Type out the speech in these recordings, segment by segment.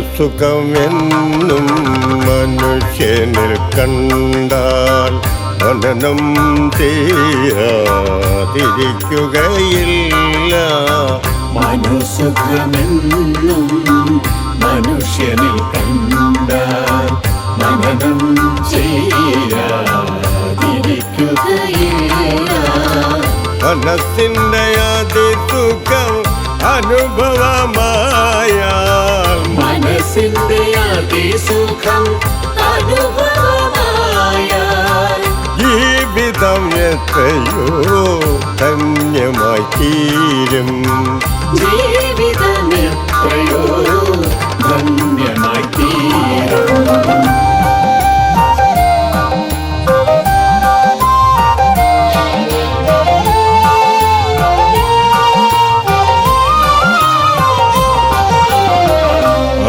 മനോസുഖമെന്നും മനുഷ്യനിൽ കണ്ടാൽ മനനം ചെയ്യാതിരിക്കുകയില്ല. മനോസുഖമെന്നും മനുഷ്യനിൽ കണ്ടാൽ മനനം ചെയ്യാതിരിക്കുകയില്ല. മനസ്സിൻ്റെ അതിസുഖം അനുഭവമായാൽ മനസ്സിന്റെ അതിസുഖം അനുഭവമായാൽ ജീവിതം എത്രയോ ധന്യമായി തീരും. ജീവിതം എത്രയോ ധന്യമായി തീരും.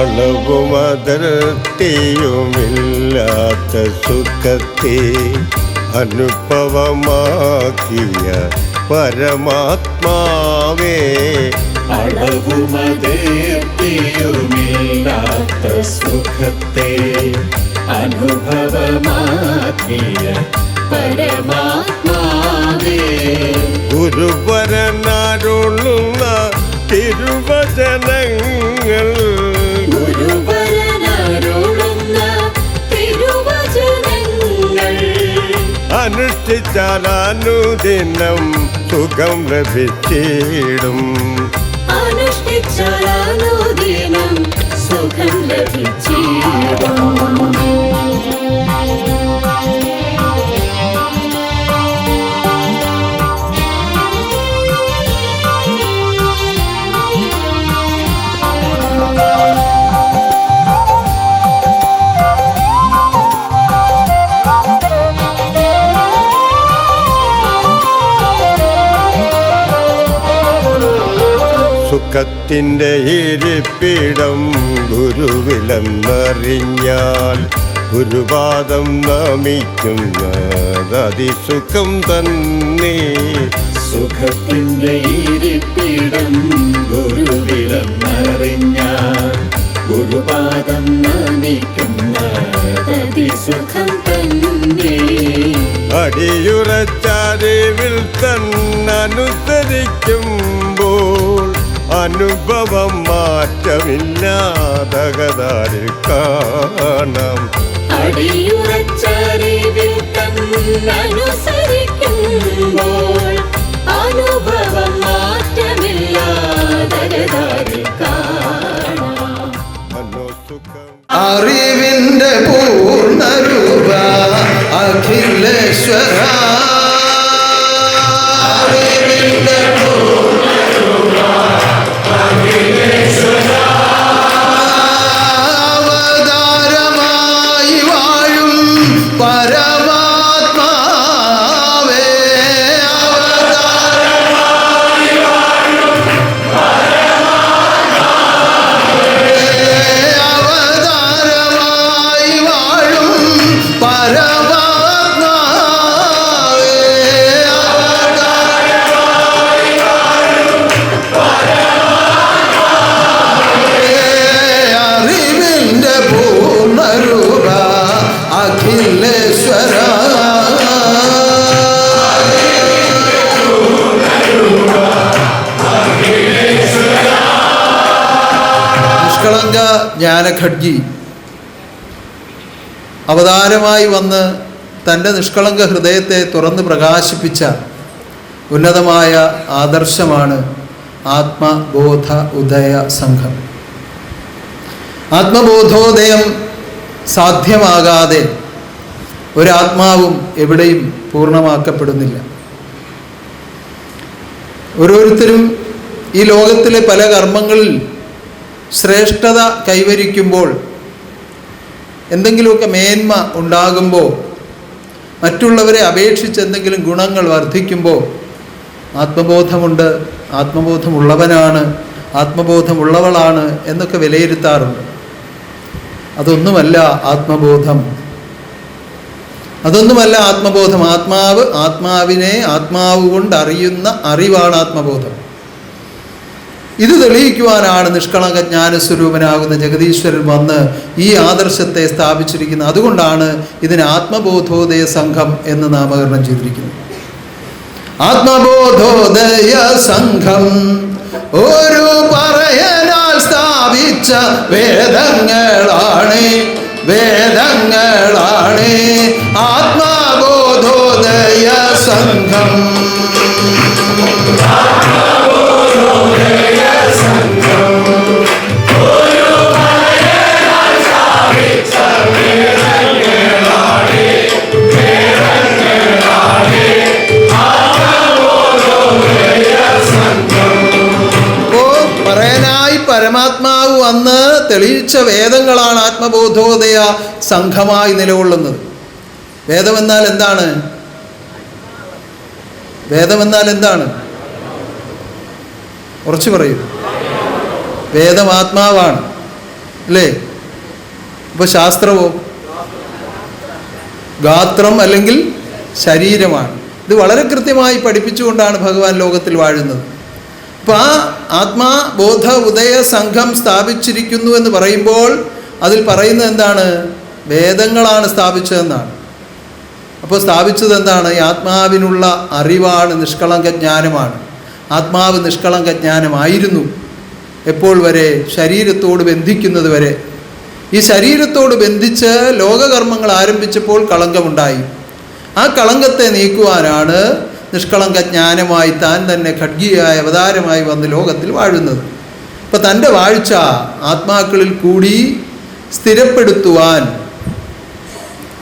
അളവും അതിർത്തിയുമില്ലാത്ത സുഖത്തെ അനുഭവമാക്കിയ പരമാത്മാവേ, അളവും അതിർത്തിയുമില്ലാത്ത സുഖത്തെ അനുഭവമാക്കിയ പരമാത്മാവേ, ഗുരുവരനരുളുന്ന തിരുവചനങ്ങൾ അനുഷ്ഠിച്ചാൽ അനുദിനം സുഖം ലഭിച്ചിടും. അനുഷ്ഠിച്ചാൽ അനുദിനം സുഖം ലഭിച്ചിടും. സുഖത്തിൻ്റെ ഇരിപ്പിടം ഗുരുവിലെന്നറിഞ്ഞാൽ ഗുരുപാദം നമിക്കുന്നത് അതിസുഖം തന്നെ. സുഖത്തിൻ്റെ ഇരിപ്പിടം ഗുരുവിലെന്നറിഞ്ഞാൽ ഗുരുപാദം നമിക്കുന്നത് അതിസുഖം തന്നെ. അടിയുറച്ചറിവിൽ തന്നനുസരിക്കുമ്പോൾ അനുഭവം മാറ്റമില്ലാതകതാരിൽ കാണാം. അടിയുറച്ചറിവിൽ തന്നനുസരിക്കുമ്പോൾ അനുഭവം മാറ്റമില്ലാതകതാരിൽ കാണാം. അറിവിന്റെ പൂർണ്ണരൂപ അഖിലേശ്വര, അറിവിന്റെ പൂർണ്ണരൂപ അഖിലേശ്വര, അവതാരമായി വാഴും പരമാത്മാവേ, അവതാരമായി വാഴും പരമാത്മാവേ, അവതാരമായി വാഴും പരമാത്മാവേ, അവതാരമായി വാഴും പരമാത്മാവേ, അറിവിന്റെ പൂർണ്ണരൂപ അഖിലേശ്വര, നിഷ്കളങ്ക ജ്ഞാനഖഡ്ജി അവതാരമായി വന്ന് തൻ്റെ നിഷ്കളങ്ക ഹൃദയത്തെ തുറന്ന് പ്രകാശിപ്പിച്ച ഉന്നതമായ ആദർശമാണ് ആത്മബോധ ഉദയ സംഘം. ആത്മബോധോദയം സാധ്യമാകാതെ ഒരാത്മാവും എവിടെയും പൂർണ്ണമാക്കപ്പെടുന്നില്ല. ഓരോരുത്തരും ഈ ലോകത്തിലെ പല കർമ്മങ്ങളിൽ ശ്രേഷ്ഠത കൈവരിക്കുമ്പോൾ എന്തെങ്കിലുമൊക്കെ മേന്മ ഉണ്ടാകുമ്പോൾ, മറ്റുള്ളവരെ അപേക്ഷിച്ച് എന്തെങ്കിലും ഗുണങ്ങൾ വർദ്ധിക്കുമ്പോൾ ആത്മബോധമുണ്ട്, ആത്മബോധമുള്ളവനാണ്, ആത്മബോധമുള്ളവളാണ് എന്നൊക്കെ വിലയിരുത്താറുണ്ട്. അതൊന്നുമല്ല ആത്മബോധം. അതൊന്നുമല്ല ആത്മബോധം. ആത്മാവിനെ ആത്മാവ് കൊണ്ട് അറിയുന്ന അറിവാണ് ആത്മബോധം. ഇത് തെളിയിക്കുവാനാണ് നിഷ്കളങ്ക ജ്ഞാനസ്വരൂപനാകുന്ന ജഗദീശ്വരൻ വന്ന് ഈ ആദർശത്തെ സ്ഥാപിച്ചിരിക്കുന്നത്. അതുകൊണ്ടാണ് ഇതിന് ആത്മബോധോദയ സംഘം എന്ന് നാമകരണം ചെയ്തിരിക്കുന്നത്. ആത്മബോധോദയ സംഘം ഒരു പറയനാൽ സ്ഥാപിച്ച വേദങ്ങളാണ് ആത്മബോധോദയ സംഘം. പരമാത്മാവ് വന്ന് തെളിയിച്ച വേദങ്ങളാണ് ആത്മബോധോദയ സംഘമായി നിലകൊള്ളുന്നത്. വേദമെന്നാൽ എന്താണ്? വേദമെന്നാൽ എന്താണ്? ഉറച്ചു പറയൂ. വേദം ആത്മാവാണ് അല്ലേ? ഇപ്പൊ ശാസ്ത്രവോ? ഗാത്രം അല്ലെങ്കിൽ ശരീരമാണ്. ഇത് വളരെ കൃത്യമായി പഠിപ്പിച്ചുകൊണ്ടാണ് ഭഗവാൻ ലോകത്തിൽ വാഴുന്നത്. അപ്പോൾ ആ ആത്മാബോധ ഉദയ സംഘം സ്ഥാപിച്ചിരിക്കുന്നു എന്ന് പറയുമ്പോൾ അതിൽ പറയുന്നത് എന്താണ്? വേദങ്ങളാണ് സ്ഥാപിച്ചതെന്നാണ്. അപ്പോൾ സ്ഥാപിച്ചത് എന്താണ്? ഈ ആത്മാവിനുള്ള അറിവാണ്, നിഷ്കളങ്ക ജ്ഞാനമാണ്. ആത്മാവ് നിഷ്കളങ്ക ജ്ഞാനമായിരുന്നു എപ്പോൾ വരെ? ശരീരത്തോട് ബന്ധിക്കുന്നത് വരെ. ഈ ശരീരത്തോട് ബന്ധിച്ച് ലോകകർമ്മങ്ങൾ ആരംഭിച്ചപ്പോൾ കളങ്കമുണ്ടായി. ആ കളങ്കത്തെ നീക്കുവാനാണ് നിഷ്കളങ്ക ജ്ഞാനമായി താൻ തന്നെ ഖഡ്ഗിയായ അവതാരമായി വന്ന് ലോകത്തിൽ വാഴുന്നത്. അപ്പം തൻ്റെ വാഴ്ച ആത്മാക്കളിൽ കൂടി സ്ഥിരപ്പെടുത്തുവാൻ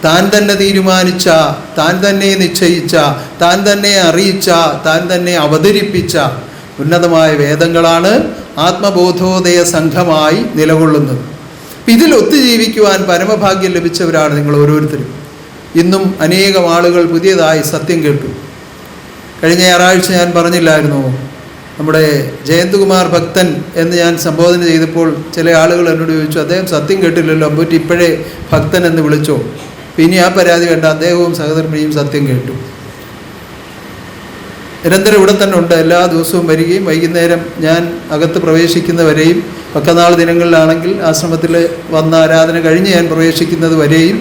താൻ തന്നെ തീരുമാനിച്ച, താൻ തന്നെ നിശ്ചയിച്ച, താൻ തന്നെ അറിയിച്ച, താൻ തന്നെ അവതരിപ്പിച്ച ഉന്നതമായ വേദങ്ങളാണ് ആത്മബോധോദയ സംഘമായി നിലകൊള്ളുന്നത്. ഇതിൽ ഒത്തുജീവിക്കുവാൻ പരമഭാഗ്യം ലഭിച്ചവരാണ് നിങ്ങൾ ഓരോരുത്തരും. ഇന്നും അനേകം ആളുകൾ പുതിയതായി സത്യം കേട്ടു. കഴിഞ്ഞ ഞായറാഴ്ച ഞാൻ പറഞ്ഞില്ലായിരുന്നോ, നമ്മുടെ ജയന്ത്കുമാർ ഭക്തൻ എന്ന് ഞാൻ സംബോധന ചെയ്തപ്പോൾ ചില ആളുകൾ എന്നോട് ചോദിച്ചു, അദ്ദേഹം സത്യം കേട്ടില്ലല്ലോ, അമ്പൂറ്റി ഇപ്പോഴേ ഭക്തൻ എന്ന് വിളിച്ചോ? പിന്നെ ആ പരാതി വേണ്ട, അദ്ദേഹവും സഹധർമ്മിണിയും സത്യം കേട്ടു. നിരന്തരം ഇവിടെ തന്നെ ഉണ്ട്. എല്ലാ ദിവസവും വരികയും വൈകുന്നേരം ഞാൻ അകത്ത് പ്രവേശിക്കുന്നവരെയും പക്കനാൾ ദിനങ്ങളിലാണെങ്കിൽ ആശ്രമത്തിൽ വന്ന ആരാധന കഴിഞ്ഞ് ഞാൻ പ്രവേശിക്കുന്നത് വരെയും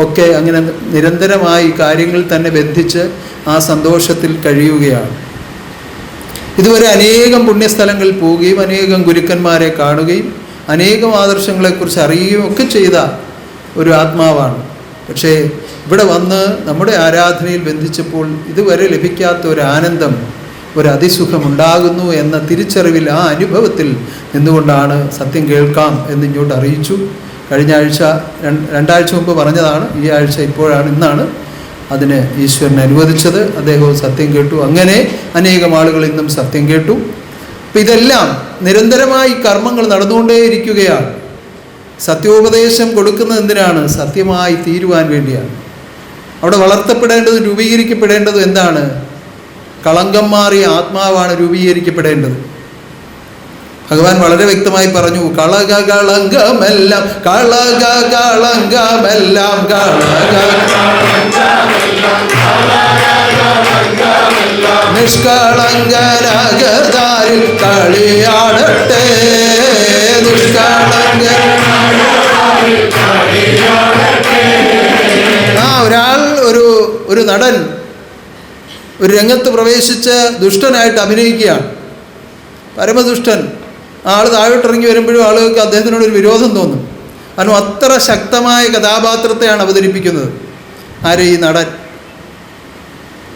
ഒക്കെ അങ്ങനെ നിരന്തരമായി കാര്യങ്ങൾ തന്നെ ബന്ധിച്ച് ആ സന്തോഷത്തിൽ കഴിയുകയാണ്. ഇതുവരെ അനേകം പുണ്യസ്ഥലങ്ങളിൽ പോവുകയും അനേകം ഗുരുക്കന്മാരെ കാണുകയും അനേകം ആദർശങ്ങളെക്കുറിച്ച് അറിയുകയും ഒക്കെ ചെയ്ത ഒരു ആത്മാവാണ്. പക്ഷേ ഇവിടെ വന്ന് നമ്മുടെ ആരാധനയിൽ ബന്ധിച്ചപ്പോൾ ഇതുവരെ ലഭിക്കാത്ത ഒരു ആനന്ദം, ഒരു അതിസുഖമുണ്ടാകുന്നു എന്ന തിരിച്ചറിവിൽ, ആ അനുഭവത്തിൽ നിന്നുകൊണ്ടാണ് സത്യം കേൾക്കാം എന്നിങ്ങോട്ട് അറിയിച്ചു. കഴിഞ്ഞ ആഴ്ച രണ്ടാഴ്ച മുമ്പ് പറഞ്ഞതാണ്. ഈ ആഴ്ച ഇന്നാണ് അതിന് ഈശ്വരൻ അനുവദിച്ചത്. അദ്ദേഹവും സത്യം കേട്ടു. അങ്ങനെ അനേകം ആളുകൾ ഇന്നും സത്യം കേട്ടു. അപ്പം ഇതെല്ലാം നിരന്തരമായി കർമ്മങ്ങൾ നടന്നുകൊണ്ടേയിരിക്കുകയാണ്. സത്യോപദേശം കൊടുക്കുന്നത് എന്തിനാണ്? സത്യമായി തീരുവാൻ വേണ്ടിയാണ്. അവിടെ വളർത്തപ്പെടേണ്ടതും രൂപീകരിക്കപ്പെടേണ്ടതും എന്താണ്? കളങ്കം മാറിയ ആത്മാവാണ് രൂപീകരിക്കപ്പെടേണ്ടത്. ഭഗവാൻ വളരെ വ്യക്തമായി പറഞ്ഞു, കളങ്കമെല്ലാം കളങ്കമെല്ലാം നിഷ്കളങ്കരാഗതാരിൽ കളിയാടട്ടെ ഒരാൾ ഒരു നടൻ ഒരു രംഗത്ത് പ്രവേശിച്ച് ദുഷ്ടനായിട്ട് അഭിനയിക്കുകയാണ്. പരമദുഷ്ടൻ. ആൾ താഴോട്ടിറങ്ങി വരുമ്പോഴും ആളുകൾക്ക് അദ്ദേഹത്തിനോടൊരു വിരോധം തോന്നും. കാരണം അത്ര ശക്തമായ കഥാപാത്രത്തെയാണ് അവതരിപ്പിക്കുന്നത്. ആരെ? ഈ നടൻ.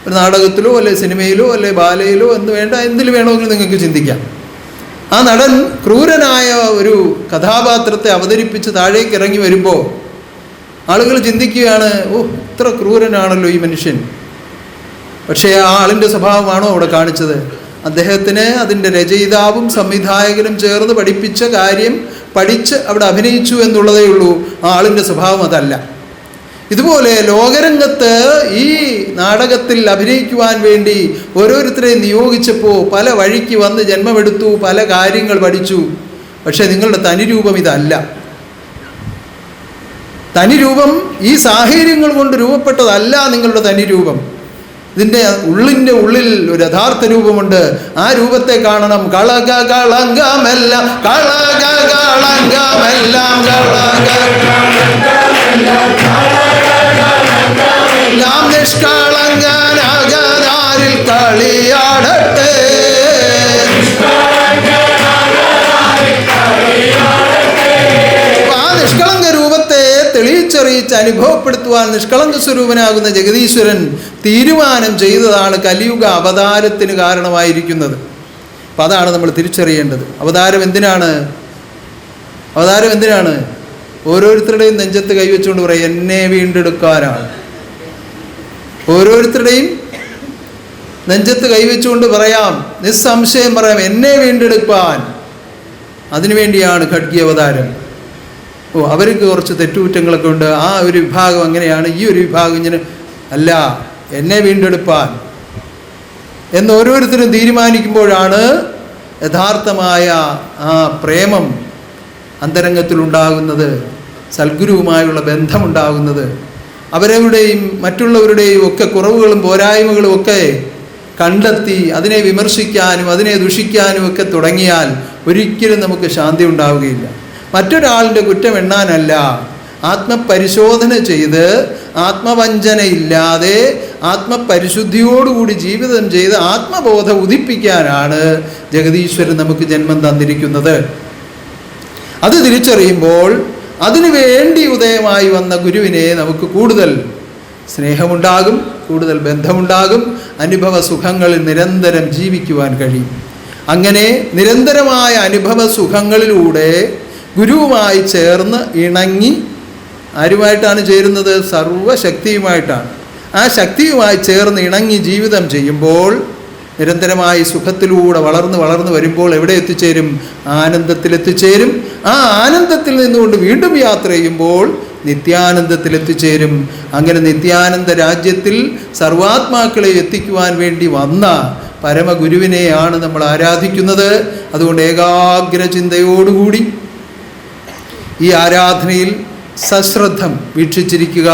ഒരു നാടകത്തിലോ അല്ലെ സിനിമയിലോ അല്ലെ ബാലയിലോ എന്ന് വേണ്ട, എന്തിൽ വേണമെങ്കിലും നിങ്ങൾക്ക് ചിന്തിക്കാം. ആ നടൻ ക്രൂരനായ ഒരു കഥാപാത്രത്തെ അവതരിപ്പിച്ച് താഴേക്ക് ഇറങ്ങി വരുമ്പോൾ ആളുകൾ ചിന്തിക്കുകയാണ്, ഓ ഇത്ര ക്രൂരനാണല്ലോ ഈ മനുഷ്യൻ. പക്ഷേ ആ ആളിൻ്റെ സ്വഭാവമാണോ അവിടെ കാണിച്ചത്? അദ്ദേഹത്തിന് അതിൻ്റെ രചയിതാവും സംവിധായകനും ചേർന്ന് പഠിപ്പിച്ച കാര്യം പഠിച്ച് അവിടെ അഭിനയിച്ചു എന്നുള്ളതേ ഉള്ളൂ. ആ ആളിൻ്റെ സ്വഭാവം അതല്ല. ഇതുപോലെ ലോകരംഗത്ത് ഈ നാടകത്തിൽ അഭിനയിക്കുവാൻ വേണ്ടി ഓരോരുത്തരെയും നിയോഗിച്ചപ്പോൾ പല വഴിക്ക് വന്ന് ജന്മമെടുത്തു, പല കാര്യങ്ങൾ പഠിച്ചു. പക്ഷേ നിങ്ങളുടെ തനിരൂപം ഇതല്ല. തനിരൂപം ഈ സാഹചര്യങ്ങൾ കൊണ്ട് രൂപപ്പെട്ടതല്ല നിങ്ങളുടെ തനിരൂപം. ഇതിൻ്റെ ഉള്ളിൽ ഒരു യഥാർത്ഥ രൂപമുണ്ട്. ആ രൂപത്തെ കാണണം. കളങ്കമെല്ലാം നിഷ്കളങ്കനാകാരിൽ കളിയാടട്ടെ. ആ നിഷ്കളങ്ക രൂപത്തെ തെളിയിച്ചറിയിച്ച് അനുഭവപ്പെടുത്തുവാൻ നിഷ്കളങ്ക സ്വരൂപനാകുന്ന ജഗദീശ്വരൻ തീരുമാനം ചെയ്തതാണ് കലിയുഗ അവതാരത്തിന് കാരണമായിരിക്കുന്നത്. അപ്പം അതാണ് നമ്മൾ തിരിച്ചറിയേണ്ടത്. അവതാരം എന്തിനാണ്? ഓരോരുത്തരുടെയും നെഞ്ചത്ത് കൈവച്ചുകൊണ്ട് പറയും, എന്നെ വീണ്ടെടുക്കാനാണ്. ഓരോരുത്തരുടെയും നെഞ്ചത്ത് കൈവച്ചുകൊണ്ട് പറയാം, നിസ്സംശയം പറയാം, എന്നെ വീണ്ടെടുക്കാൻ. അതിനുവേണ്ടിയാണ് ഖഡ്ഗി അവതാരം. അവർക്ക് കുറച്ച് തെറ്റുകുറ്റങ്ങളൊക്കെ ഉണ്ട്. ആ ഒരു വിഭാഗം അങ്ങനെയാണ്, ഈ ഒരു വിഭാഗം ഇങ്ങനെ അല്ല, എന്നെ വീണ്ടെടുപ്പാൻ എന്ന് ഓരോരുത്തരും തീരുമാനിക്കുമ്പോഴാണ് യഥാർത്ഥമായ ആ പ്രേമം അന്തരംഗത്തിലുണ്ടാകുന്നത്, സൽഗുരുവുമായുള്ള ബന്ധമുണ്ടാകുന്നത്. അവരവരുടെയും മറ്റുള്ളവരുടെയും ഒക്കെ കുറവുകളും പോരായ്മകളും ഒക്കെ കണ്ടെത്തി അതിനെ വിമർശിക്കാനും അതിനെ ദുഷിക്കാനും ഒക്കെ തുടങ്ങിയാൽ ഒരിക്കലും നമുക്ക് ശാന്തി ഉണ്ടാവുകയില്ല. മറ്റൊരാളിൻ്റെ കുറ്റം എണ്ണാനല്ല, ആത്മപരിശോധന ചെയ്ത് ആത്മവഞ്ചനയില്ലാതെ ആത്മപരിശുദ്ധിയോടുകൂടി ജീവിതം ചെയ്ത് ആത്മബോധം ഉദിപ്പിക്കാനാണ് ജഗദീശ്വരൻ നമുക്ക് ജന്മം തന്നിരിക്കുന്നത്. അത് തിരിച്ചറിയുമ്പോൾ അതിനു വേണ്ടി ഉദയമായി വന്ന ഗുരുവിനെ നമുക്ക് കൂടുതൽ സ്നേഹമുണ്ടാകും, കൂടുതൽ ബന്ധമുണ്ടാകും, അനുഭവ സുഖങ്ങളിൽ നിരന്തരം ജീവിക്കുവാൻ കഴിയും. അങ്ങനെ നിരന്തരമായ അനുഭവ സുഖങ്ങളിലൂടെ ഗുരുവുമായി ചേർന്ന് ഇണങ്ങി, ആരുമായിട്ടാണ് ചേരുന്നത്? സർവശക്തിയുമായിട്ടാണ്. ആ ശക്തിയുമായി ചേർന്ന് ഇണങ്ങി ജീവിതം ചെയ്യുമ്പോൾ നിരന്തരമായി സുഖത്തിലൂടെ വളർന്ന് വരുമ്പോൾ എവിടെ എത്തിച്ചേരും? ആനന്ദത്തിലെത്തിച്ചേരും. ആ ആനന്ദത്തിൽ നിന്നുകൊണ്ട് വീണ്ടും യാത്ര ചെയ്യുമ്പോൾ നിത്യാനന്ദത്തിലെത്തിച്ചേരും. അങ്ങനെ നിത്യാനന്ദ രാജ്യത്തിൽ സർവാത്മാക്കളെ എത്തിക്കുവാൻ വേണ്ടി വന്ന പരമഗുരുവിനെയാണ് നമ്മൾ ആരാധിക്കുന്നത്. അതുകൊണ്ട് ഏകാഗ്ര ചിന്തയോടുകൂടി ഈ ആരാധനയിൽ സശ്രദ്ധം വീക്ഷിച്ചിരിക്കുക.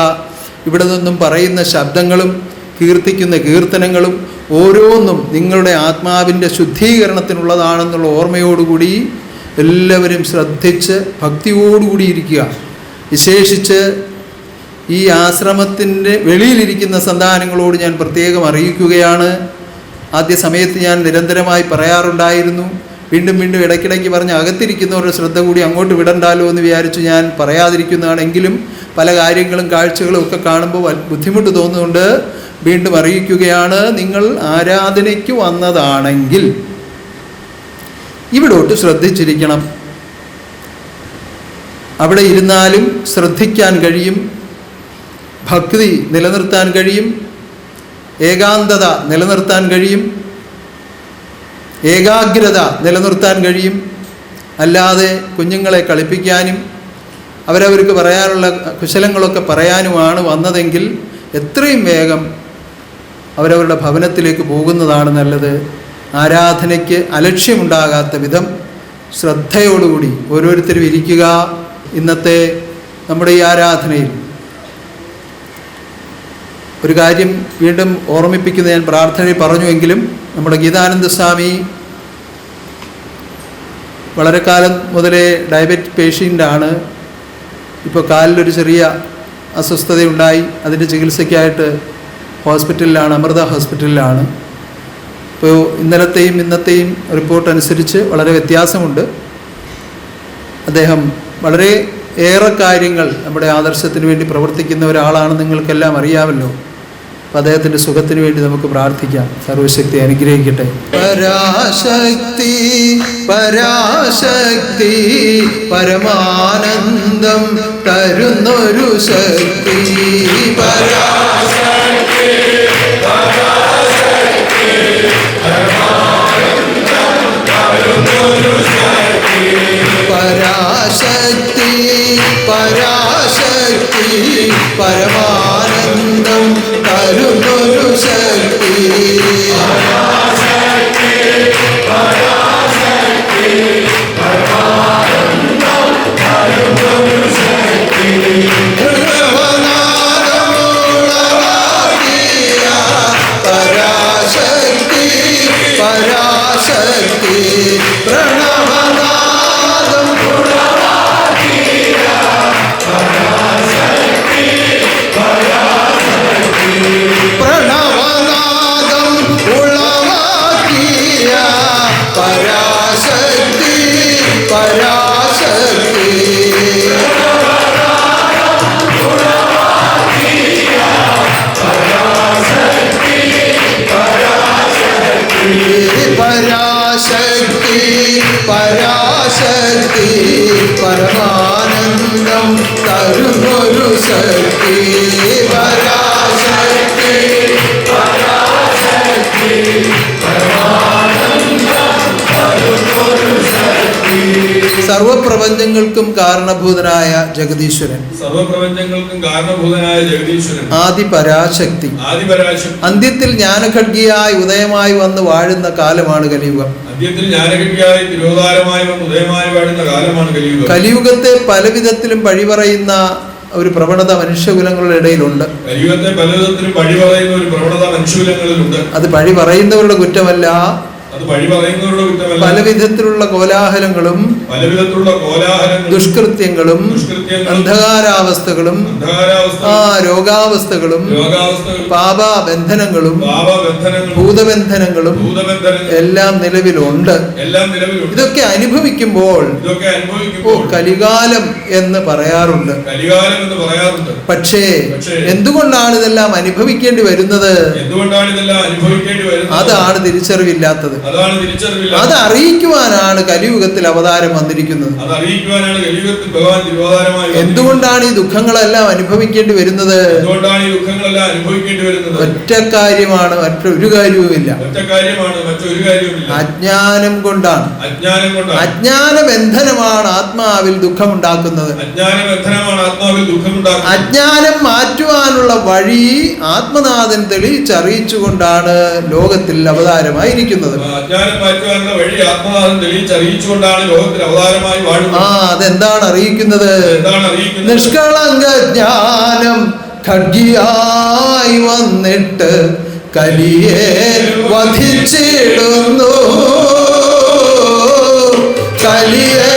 ഇവിടെ നിന്നും പറയുന്ന ശബ്ദങ്ങളും കീർത്തിക്കുന്ന കീർത്തനങ്ങളും ഓരോന്നും നിങ്ങളുടെ ആത്മാവിൻ്റെ ശുദ്ധീകരണത്തിനുള്ളതാണെന്നുള്ള ഓർമ്മയോടുകൂടി എല്ലാവരും ശ്രദ്ധിച്ച് ഭക്തിയോടുകൂടി ഇരിക്കുക. വിശേഷിച്ച് ഈ ആശ്രമത്തിൻ്റെ വെളിയിലിരിക്കുന്ന സന്താനങ്ങളോട് ഞാൻ പ്രത്യേകം അറിയിക്കുകയാണ്. ആദ്യ സമയത്ത് ഞാൻ നിരന്തരമായി പറയാറുണ്ടായിരുന്നു. വീണ്ടും ഇടയ്ക്കിടയ്ക്ക് പറഞ്ഞ് അകത്തിരിക്കുന്നവരുടെ ശ്രദ്ധ കൂടി അങ്ങോട്ട് വിടണ്ടാലോ എന്ന് വിചാരിച്ച് ഞാൻ പറയാതിരിക്കുന്നതാണെങ്കിലും പല കാര്യങ്ങളും കാഴ്ചകളും ഒക്കെ കാണുമ്പോൾ ബുദ്ധിമുട്ട് തോന്നുന്നുണ്ട്. വീണ്ടും അറിയിക്കുകയാണ്, നിങ്ങൾ ആരാധനയ്ക്ക് വന്നതാണെങ്കിൽ ഇവിടോട്ട് ശ്രദ്ധിച്ചിരിക്കണം. അവിടെ ഇരുന്നാലും ശ്രദ്ധിക്കാൻ കഴിയും, ഭക്തി നിലനിർത്താൻ കഴിയും, ഏകാന്തത നിലനിർത്താൻ കഴിയും, ഏകാഗ്രത നിലനിർത്താൻ കഴിയും. അല്ലാതെ കുഞ്ഞുങ്ങളെ കളിപ്പിക്കാനും അവരവർക്ക് പറയാനുള്ള കുശലങ്ങളൊക്കെ പറയാനുമാണ് വന്നതെങ്കിൽ എത്രയും വേഗം അവരവരുടെ ഭവനത്തിലേക്ക് പോകുന്നതാണ് നല്ലത്. ആരാധനയ്ക്ക് അലക്ഷ്യമുണ്ടാകാത്ത വിധം ശ്രദ്ധയോടുകൂടി ഓരോരുത്തരും ഇരിക്കുക. ഇന്നത്തെ നമ്മുടെ ഈ ആരാധനയിൽ ഒരു കാര്യം വീണ്ടും ഓർമ്മിപ്പിക്കുന്നത് ഞാൻ പ്രാർത്ഥനയിൽ പറഞ്ഞുവെങ്കിലും, നമ്മുടെ ഗീതാനന്ദ സ്വാമി വളരെ കാലം മുതലേ ഡയബറ്റിക് പേഷ്യൻ്റാണ്. ഇപ്പോൾ കാലിലൊരു ചെറിയ അസ്വസ്ഥതയുണ്ടായി. അതിൻ്റെ ചികിത്സയ്ക്കായിട്ട് ഹോസ്പിറ്റലിലാണ്, അമൃത ഹോസ്പിറ്റലിലാണ്. ഇപ്പോൾ ഇന്നലത്തെയും ഇന്നത്തെയും റിപ്പോർട്ട് അനുസരിച്ച് വളരെ വ്യത്യാസമുണ്ട്. അദ്ദേഹം വളരെ ഏറെ കാര്യങ്ങൾ നമ്മുടെ ആദർശത്തിന് വേണ്ടി പ്രവർത്തിക്കുന്ന ഒരാളാണ്, നിങ്ങൾക്കെല്ലാം അറിയാമല്ലോ. അപ്പം അദ്ദേഹത്തിൻ്റെ സുഖത്തിന് വേണ്ടി നമുക്ക് പ്രാർത്ഥിക്കാം. സർവശക്തി അനുഗ്രഹിക്കട്ടെ. പരാശക്തി പരാശക്തി പരമാനന്ദം തരുന്നൊരു ശക്തി. പരാശക്തി പരാശക്തി പരമാനന്ദം തരുന്നൊരു ശക്തി. പരാശക്തി പ്രപഞ്ചങ്ങൾക്കും കാരണഭൂതനായ ജഗദീശ്വരൻ, സർവപ്രപഞ്ചങ്ങൾക്കും കാരണഭൂതനായ ജഗദീശ്വരൻ, ആദിപരാശക്തി, ആദിപരാശക്തി, അന്ത്യത്തിൽ ജ്ഞാനഖഡ്ഗിയായി ഉദയമായി വന്ന് വാഴുന്ന കാലമാണ് കലിയുഗം. അന്ത്യത്തിൽ ജ്ഞാനഖഡ്ഗിയായി തിരോധാരമായി വന്ന് ഉദയമായി വാഴുന്ന കാലമാണ് കലിയുഗം. കലിയുഗത്തെ പലവിധത്തിലും വഴിപറയുന്ന ഒരു പ്രവണത മനുഷ്യകുലങ്ങളുടെ ഇടയിലുണ്ട്. കലിയുഗത്തെ പലവിധത്തിലും വഴി പറയുന്ന ഒരു പ്രവണത മനുഷ്യകുലങ്ങളിലുണ്ട്. അത് വഴി പറയുന്നവരുടെ കുറ്റമല്ല, അത് വഴി പറയുന്നവരുടെ കുറ്റമല്ല. പലവിധത്തിലുള്ള കോലാഹലങ്ങളും ദുഷ്കൃത്യങ്ങളും അന്ധകാരാവസ്ഥകളും രോഗാവസ്ഥകളും പാപബന്ധനങ്ങളും ഭൂതബന്ധനങ്ങളും എല്ലാം നിലവിലുണ്ട്. ഇതൊക്കെ അനുഭവിക്കുമ്പോൾ കലികാലം എന്ന് പറയാറുണ്ട്. പക്ഷേ എന്തുകൊണ്ടാണ് ഇതെല്ലാം അനുഭവിക്കേണ്ടി വരുന്നത്? അതാണ് തിരിച്ചറിവില്ലാത്തത്. അത് അറിയിക്കുവാനാണ് കലിയുഗത്തിൽ അവതാരം വന്നിരിക്കുന്നത്. എന്തുകൊണ്ടാണ് ഈ ദുഃഖങ്ങളെല്ലാം അനുഭവിക്കേണ്ടി വരുന്നത്? ഒറ്റ കാര്യമാണ്, മറ്റൊരു കാര്യവുമില്ല. അജ്ഞാനം കൊണ്ടാണ്. അജ്ഞാന ബന്ധനമാണ് ആത്മാവിൽ ദുഃഖമുണ്ടാക്കുന്നത്. അജ്ഞാനം മാറ്റുവാനുള്ള വഴി ആത്മനാഥൻ തെളിയിച്ചറിയിച്ചുകൊണ്ടാണ് ലോകത്തിൽ അവതാരമായിരിക്കുന്നത്. അതെന്താണ് അറിയിക്കുന്നത്? നിഷ്കളങ്ക ജ്ഞാനം ഖഡ്ഗിയായി വന്നിട്ട് കലിയെ വധിച്ചിടുന്നു, കലിയെ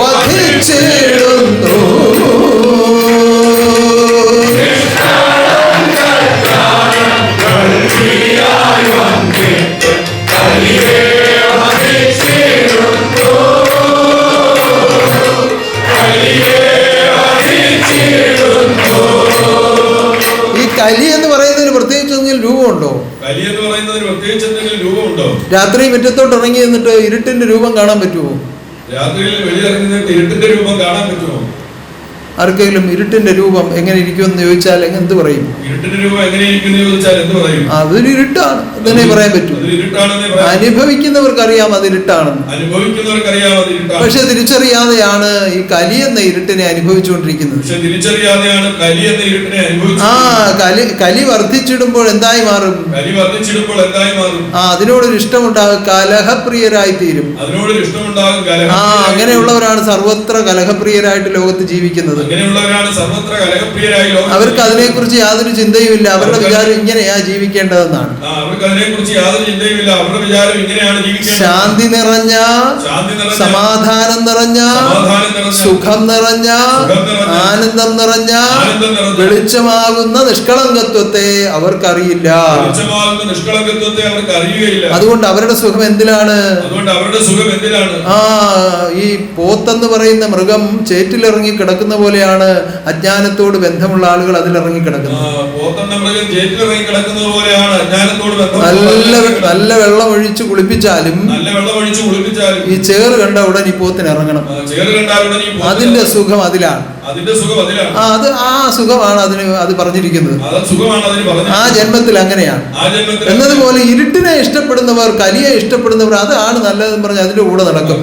വധിച്ചിടുന്നു. കലി എന്ന് പറയുന്നതിന് പ്രത്യേകിച്ച് എന്തെങ്കിലും രൂപമുണ്ടോ? രാത്രി മുറ്റത്തോട്ട് ഇറങ്ങി നിന്നിട്ട് ഇരുട്ടിന്റെ രൂപം കാണാൻ പറ്റുമോ? രാത്രിയിൽ വെളിയിറങ്ങി ഇരുട്ടിന്റെ രൂപം കാണാൻ പറ്റുമോ? ആർക്കെങ്കിലും ഇരുട്ടിന്റെ രൂപം എങ്ങനെ ഇരിക്കുമെന്ന് ചോദിച്ചാൽ എന്ത് പറയും? അതൊരു ഇരുട്ടാണ് എന്നേ പറയാൻ പറ്റൂ. അനുഭവിക്കുന്നവർക്കറിയാം അത് ഇരുട്ടാണെന്ന്. പക്ഷെ തിരിച്ചറിയാതെയാണ് ഈ കലി എന്ന ഇരുട്ടിനെ അനുഭവിച്ചുകൊണ്ടിരിക്കുന്നത്. കലി വർദ്ധിച്ചിടുമ്പോൾ എന്തായി മാറും? അതിനോടൊരു ഇഷ്ടമുണ്ടാകും, കലഹപ്രിയരായി തീരും. അങ്ങനെയുള്ളവരാണ് സർവത്ര കലഹപ്രിയരായിട്ട് ലോകത്ത് ജീവിക്കുന്നത്. അവർക്ക് അതിനെക്കുറിച്ച് യാതൊരു ചിന്തയുമില്ല. അവരുടെ വിചാരം ഇങ്ങനെയാ ജീവിക്കേണ്ടതെന്നാണ്. ശാന്തി നിറഞ്ഞ, സമാധാനം നിറഞ്ഞ, സുഖം നിറഞ്ഞ, ആനന്ദം നിറഞ്ഞ വെളിച്ചമാകുന്ന നിഷ്കളങ്കത്വത്തെ അവർക്കറിയില്ല. അതുകൊണ്ട് അവരുടെ സുഖം എന്തിലാണ്? ഈ പോത്തെന്ന് പറയുന്ന മൃഗം ചേറ്റിലിറങ്ങി കിടക്കുന്ന പോലെയാണ് അജ്ഞാനത്തോട് ബന്ധമുള്ള ആളുകൾ അതിലിറങ്ങി കിടക്കുന്നത്. നല്ല വെള്ളം ഒഴിച്ച് കുളിപ്പിച്ചാലും ഈ ചേറ് കണ്ട ഉടൻ ഈ പോത്തിന് ഇറങ്ങണം. അതിന്റെ സുഖം അതിലാണ്. അത് ആ സുഖമാണ് അത് പറഞ്ഞിരിക്കുന്നത്. ആ ജന്മത്തിൽ അങ്ങനെയാണ്. എന്നതുപോലെ ഇരുട്ടിനെ ഇഷ്ടപ്പെടുന്നവർ, കലിയെ ഇഷ്ടപ്പെടുന്നവർ അതാണ് നല്ലതെന്ന് പറഞ്ഞ് അതിന്റെ കൂടെ നടക്കും.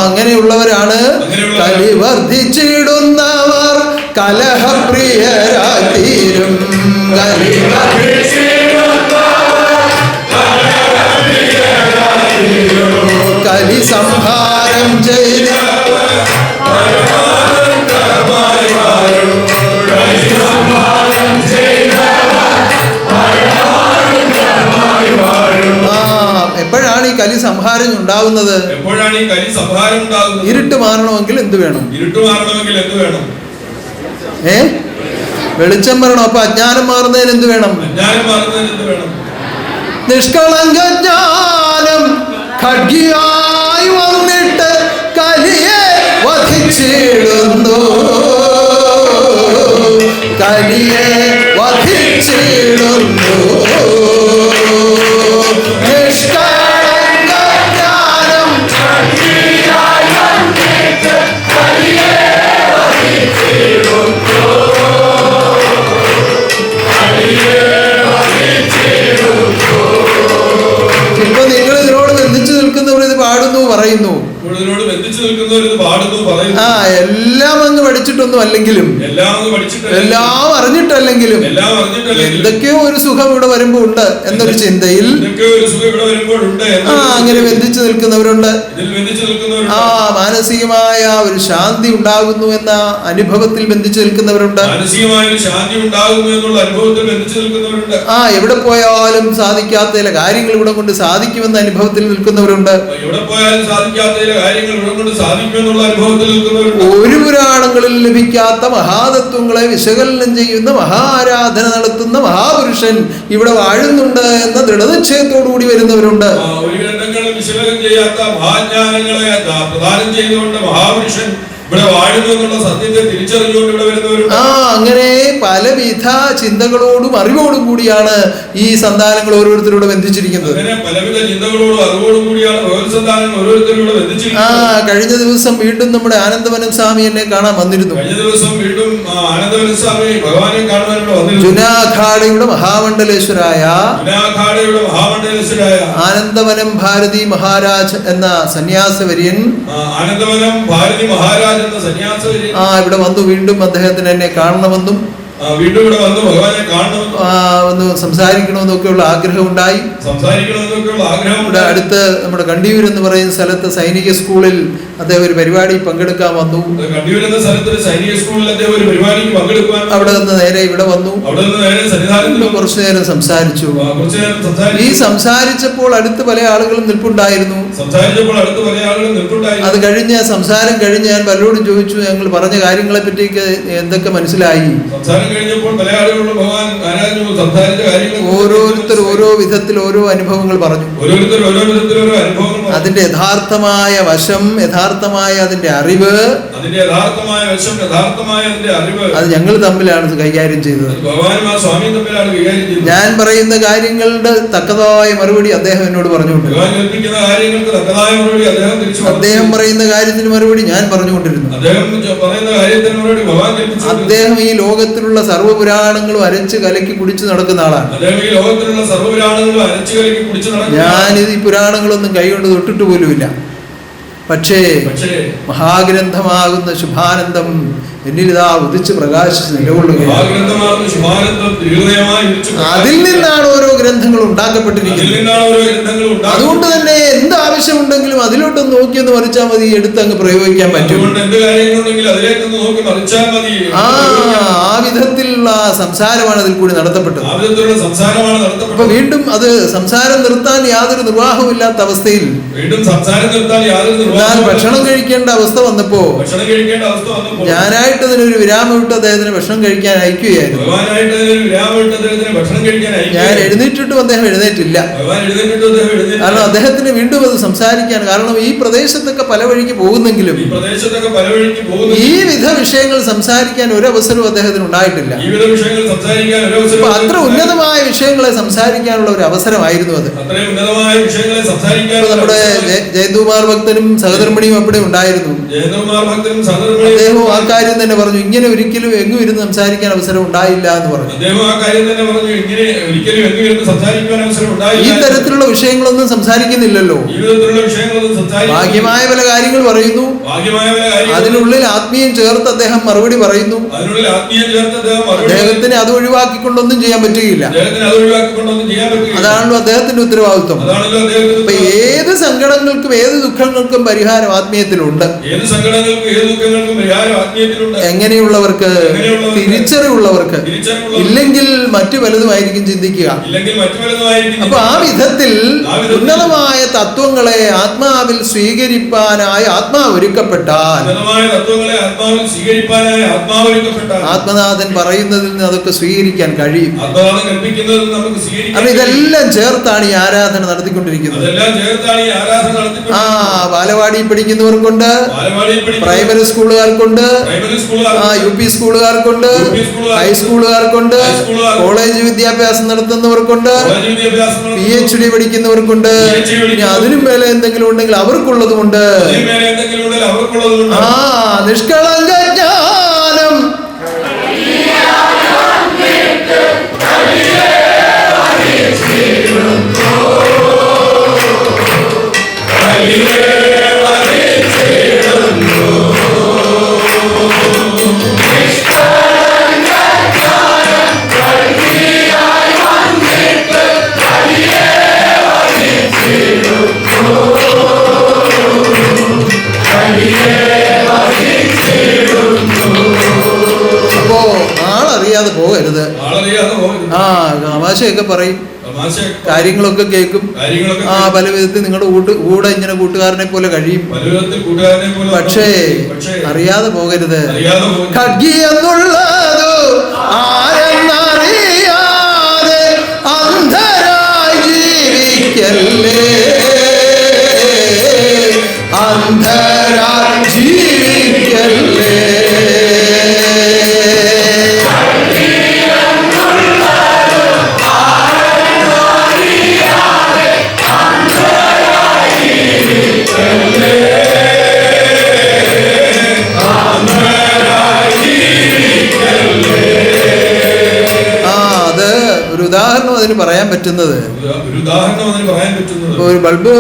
അങ്ങനെയുള്ളവരാണ് കലി വർദ്ധിച്ചിടുന്നവർ കലഹപ്രിയരായി തീരും. കലി സംഹാരം ചെയ്ത എപ്പോഴാണ് ഈ കലി സംഹാരം ഉണ്ടാവുന്നത്? ഇരുട്ട് മാറണമെങ്കിൽ എന്ത് വേണം? വെളിച്ചം വരണം. അപ്പൊ അജ്ഞാനം മാറുന്നതിന് എന്ത് വേണം? നിഷ്കളങ്ക ജ്ഞാനം ഖഡ്ഗിയായി വന്നിട്ട് കലിയെ വധിച്ചിടുന്നു, കലിയെ വധിച്ചിടുന്നു. നിഷ്കളങ്ക ജ്ഞാനം ഖഡ്ഗിയായി വന്നിട്ട് കലിയെ വധിച്ചിടുന്നു, കലിയെ വധിച്ചിടുന്നു. ഇപ്പൊ നിങ്ങൾ ഇതിനോട് ബന്ധിച്ചു നിൽക്കുന്നവർ ഇത് പാടുന്നു, പറയുന്നു. പഠിച്ചിട്ടൊന്നും അല്ലെങ്കിലും, എല്ലാം അറിഞ്ഞിട്ടല്ലെങ്കിലും എന്തൊക്കെയോ ഒരു സുഖം ഇവിടെ വരുമ്പോ ഉണ്ട് എന്നൊരു ചിന്തയിൽ അങ്ങനെ ബന്ധിച്ചു നിൽക്കുന്നവരുണ്ട്. മാനസികമായ ഒരു ശാന്തി ഉണ്ടാകുന്നു എന്ന അനുഭവത്തിൽ ബന്ധിച്ചു നിൽക്കുന്നവരുണ്ട്. എവിടെ പോയാലും സാധിക്കാത്ത ചില കാര്യങ്ങൾ ഇവിടെ കൊണ്ട് സാധിക്കുമെന്ന അനുഭവത്തിൽ നിൽക്കുന്നവരുണ്ട്. ഒരു പുരാണങ്ങളിൽ ലഭിക്കാത്ത മഹാതത്വങ്ങളെ വിശകലനം ചെയ്യുന്ന മഹാരാധന നടത്തുന്ന മഹാപുരുഷൻ ഇവിടെ വാഴുന്നുണ്ട് എന്ന ദൃഢനിശ്ചയത്തോടുകൂടി വരുന്നവരുണ്ട്. വിശകലനം ചെയ്യാത്ത മഹാജ്ഞാനങ്ങളെ പ്രദാനം ചെയ്തുകൊണ്ട് മഹാപുരുഷൻ ഇവിടെ വാഴുന്നു എന്നുള്ള സത്യത്തെ തിരിച്ചറിഞ്ഞുകൊണ്ട് ഇവിടെ വരുന്നവരുണ്ട്. അങ്ങനെ പലവിധ ചിന്തകളോടും അറിവോടും കൂടിയാണ് ഈ സന്താനങ്ങൾ ഓരോരുത്തരോട് ബന്ധിച്ചിരിക്കുന്നത്. കഴിഞ്ഞ ദിവസം വീണ്ടും നമ്മുടെ ആനന്ദവനം സ്വാമി എന്നെ കാണാൻ വന്നിരുന്നു. ജുനാഖാഡയുടെ മഹാമണ്ഡലേശ്വരായ ആനന്ദവനം ഭാരതി മഹാരാജ് എന്ന സന്യാസവര്യൻ ഇവിടെ വന്നു. വീണ്ടും അദ്ദേഹത്തിന് എന്നെ കാണണമെന്നും ഒന്ന് സംസാരിക്കണമെന്നൊക്കെയുള്ള ആഗ്രഹം ഉണ്ടായി. ഇവിടെ അടുത്ത് നമ്മുടെ കണ്ടിയൂർ എന്ന് പറയുന്ന സ്ഥലത്ത് സൈനിക സ്കൂളിൽ അദ്ദേഹം ഒരു പരിപാടി പങ്കെടുക്കാൻ വന്നു. അവിടെ നിന്ന് നേരെ ഇവിടെ വന്നു. കുറച്ചു നേരം സംസാരിച്ചു. ഈ സംസാരിച്ചപ്പോൾ അടുത്ത് പല ആളുകളും നിൽപ്പുണ്ടായിരുന്നു. അത് കഴിഞ്ഞ് സംസാരം കഴിഞ്ഞ് ഞാൻ പലരോടും ചോദിച്ചു, ഞങ്ങൾ പറഞ്ഞ കാര്യങ്ങളെ പറ്റിയൊക്കെ എന്തൊക്കെ മനസ്സിലായി. ഓരോരുത്തർ ഓരോ വിധത്തിൽ ഓരോ അനുഭവങ്ങൾ പറഞ്ഞു. അതിന്റെ യഥാർത്ഥമായ വശം, യഥാർത്ഥമായ അതിന്റെ അറിവ്, അത് ഞങ്ങൾ തമ്മിലാണ് കൈകാര്യം ചെയ്തത്. ഞാൻ പറയുന്ന കാര്യങ്ങളുടെ തക്കതായ മറുപടി അദ്ദേഹം എന്നോട് പറഞ്ഞുകൊണ്ടിരുന്നു. അദ്ദേഹം പറയുന്ന കാര്യത്തിന് മറുപടി ഞാൻ പറഞ്ഞുകൊണ്ടിരുന്നു. അദ്ദേഹം ഈ ലോകത്തിലുള്ള സർവ്വപുരാണങ്ങളും അരച്ച് കലക്കി കുടിച്ചു നടക്കുന്ന ആളാണ്. ഞാനിത് ഈ പുരാണങ്ങളൊന്നും കൈകൊണ്ട് തൊട്ടിട്ട് പോലുമില്ല. പക്ഷേ മഹാഗ്രന്ഥമാകുന്ന ശുഭാനന്ദം എന്നിലിതാ ഉദിച്ച് പ്രകാശിച്ച് നിലകൊള്ളുകയാണ്. അതിൽ നിന്നാണ് ഓരോ ഗ്രന്ഥങ്ങളും ഉണ്ടാക്കപ്പെട്ടിരിക്കുന്നത്. അതുകൊണ്ട് തന്നെ എന്ത് ആവശ്യമുണ്ടെങ്കിലും അതിലോട്ടൊന്ന് നോക്കിയൊന്ന് മറിച്ചാൽ മതി, എടുത്ത് അങ്ങ് പ്രയോഗിക്കാൻ പറ്റും. ആ വിധത്തിലുള്ള സംസാരമാണ് അതിൽ കൂടി നടത്തപ്പെട്ടത്. അപ്പൊ വീണ്ടും അത് സംസാരം നിർത്താൻ യാതൊരു നിർവാഹവും ഇല്ലാത്ത അവസ്ഥയിൽ എന്നാൽ ഭക്ഷണം കഴിക്കേണ്ട അവസ്ഥ വന്നപ്പോ ഞാനായിട്ട് അതിനൊരു വിരാമം ഇട്ട് അദ്ദേഹത്തിന് ഭക്ഷണം കഴിക്കാൻ അയക്കുകയായിരുന്നു. ഞാൻ എഴുന്നേറ്റിട്ടും അദ്ദേഹം എഴുന്നേറ്റില്ല. കാരണം അദ്ദേഹത്തിന് വീണ്ടും അത് സംസാരിക്കാൻ, കാരണം ഈ പ്രദേശത്തൊക്കെ പല വഴിക്ക് പോകുന്നെങ്കിലും ഈ വിധ വിഷയങ്ങൾ സംസാരിക്കാൻ ഒരു അവസരവും അദ്ദേഹത്തിന് ഉണ്ടായിട്ടില്ല. അത്ര ഉന്നതമായ വിഷയങ്ങളെ സംസാരിക്കാനുള്ള ഒരു അവസരമായിരുന്നു അത്. നമ്മുടെ ജയന്തുകുമാർ ഭക്തനും സഹധർമ്മിണിയും അവിടെ ഉണ്ടായിരുന്നു. അദ്ദേഹം ആ കാര്യം തന്നെ പറഞ്ഞു, ഇങ്ങനെ ഒരിക്കലും എങ്ങും ഇരുന്ന് സംസാരിക്കാൻ അവസരം ഉണ്ടായില്ല എന്ന് പറഞ്ഞു. ഈ തരത്തിലുള്ള വിഷയങ്ങളൊന്നും സംസാരിക്കുന്നില്ലല്ലോ. ഭാഗ്യമായ പല കാര്യങ്ങൾ പറയുന്നു, അതിനുള്ളിൽ ആത്മീയം ചേർത്ത് അദ്ദേഹം മറുപടി പറയുന്നു. അദ്ദേഹത്തിന് അത് ഒഴിവാക്കിക്കൊണ്ടൊന്നും ചെയ്യാൻ പറ്റുകയില്ല. അതാണല്ലോ അദ്ദേഹത്തിന്റെ ഉത്തരവാദിത്വം. അപ്പൊ ഏത് സങ്കടങ്ങൾക്കും ഏത് ദുഃഖങ്ങൾക്കും പരിഹാരം ആത്മീയത്തിലുണ്ട്. എങ്ങനെയുള്ളവർക്ക്? തിരിച്ചറിവുള്ളവർക്ക്. ഇല്ലെങ്കിൽ മറ്റു പലതുമായിരിക്കും ചിന്തിക്കുക. അപ്പൊ ആ വിധത്തിൽ ഉന്നതമായ തത്വങ്ങളെ ആത്മാവിൽ സ്വീകരിപ്പാനായി ആത്മാവ് ഒരുക്കപ്പെട്ടാൽ, ആത്മനാഥൻ പറയുന്നതിൽ നിന്ന് അതൊക്കെ സ്വീകരിക്കാൻ കഴിയും. അപ്പൊ ഇതെല്ലാം ചേർത്താണ് ഈ ആരാധന നടത്തിക്കൊണ്ടിരിക്കുന്നത്. ബാലവാടി പഠിക്കുന്നവർക്കുണ്ട്, പ്രൈമറി സ്കൂളുകാർക്കുണ്ട്, UP സ്കൂളുകാർക്കുണ്ട്, ഹൈസ്കൂളുകാർക്കുണ്ട്, കോളേജ് വിദ്യാഭ്യാസം നടത്തുന്നവർക്കുണ്ട്, PhD പഠിക്കുന്നവർക്കുണ്ട്. ഇനി അതിനും മേലെ എന്തെങ്കിലും ഉണ്ടെങ്കിൽ അവർക്കുള്ളതുമുണ്ട്. നിഷ്കളങ്ക ജ്ഞാനം ആളറിയാതെ പോകരുത്. ആളറിയാതെ പോകരുത്. ആ തമാശയൊക്കെ പറയും, തമാശയൊക്കെ കാര്യങ്ങളൊക്കെ കേൾക്കും. കാര്യങ്ങളൊക്കെ ആ പല വിധത്തിൽ നിങ്ങളുടെ കൂടെ ഇങ്ങനെ കൂട്ടുകാരനെ പോലെ കഴിയും. പല വിധത്തിൽ കൂട്ടുകാരനെ പോലെ പക്ഷേ അറിയാതെ പോകരുത്. അറിയാതെ പോകരുത്. ഖഡ്ഗി എന്നുള്ളത് ആരെന്നറിയാതെ അന്ധരായി ജീവിക്കല്ലേ, അന്ധരായി ജീവിക്കല്ലേ. ഉദാഹരണം അതിന് പറയാൻ പറ്റുന്നത്, ഒരു ബൾബ്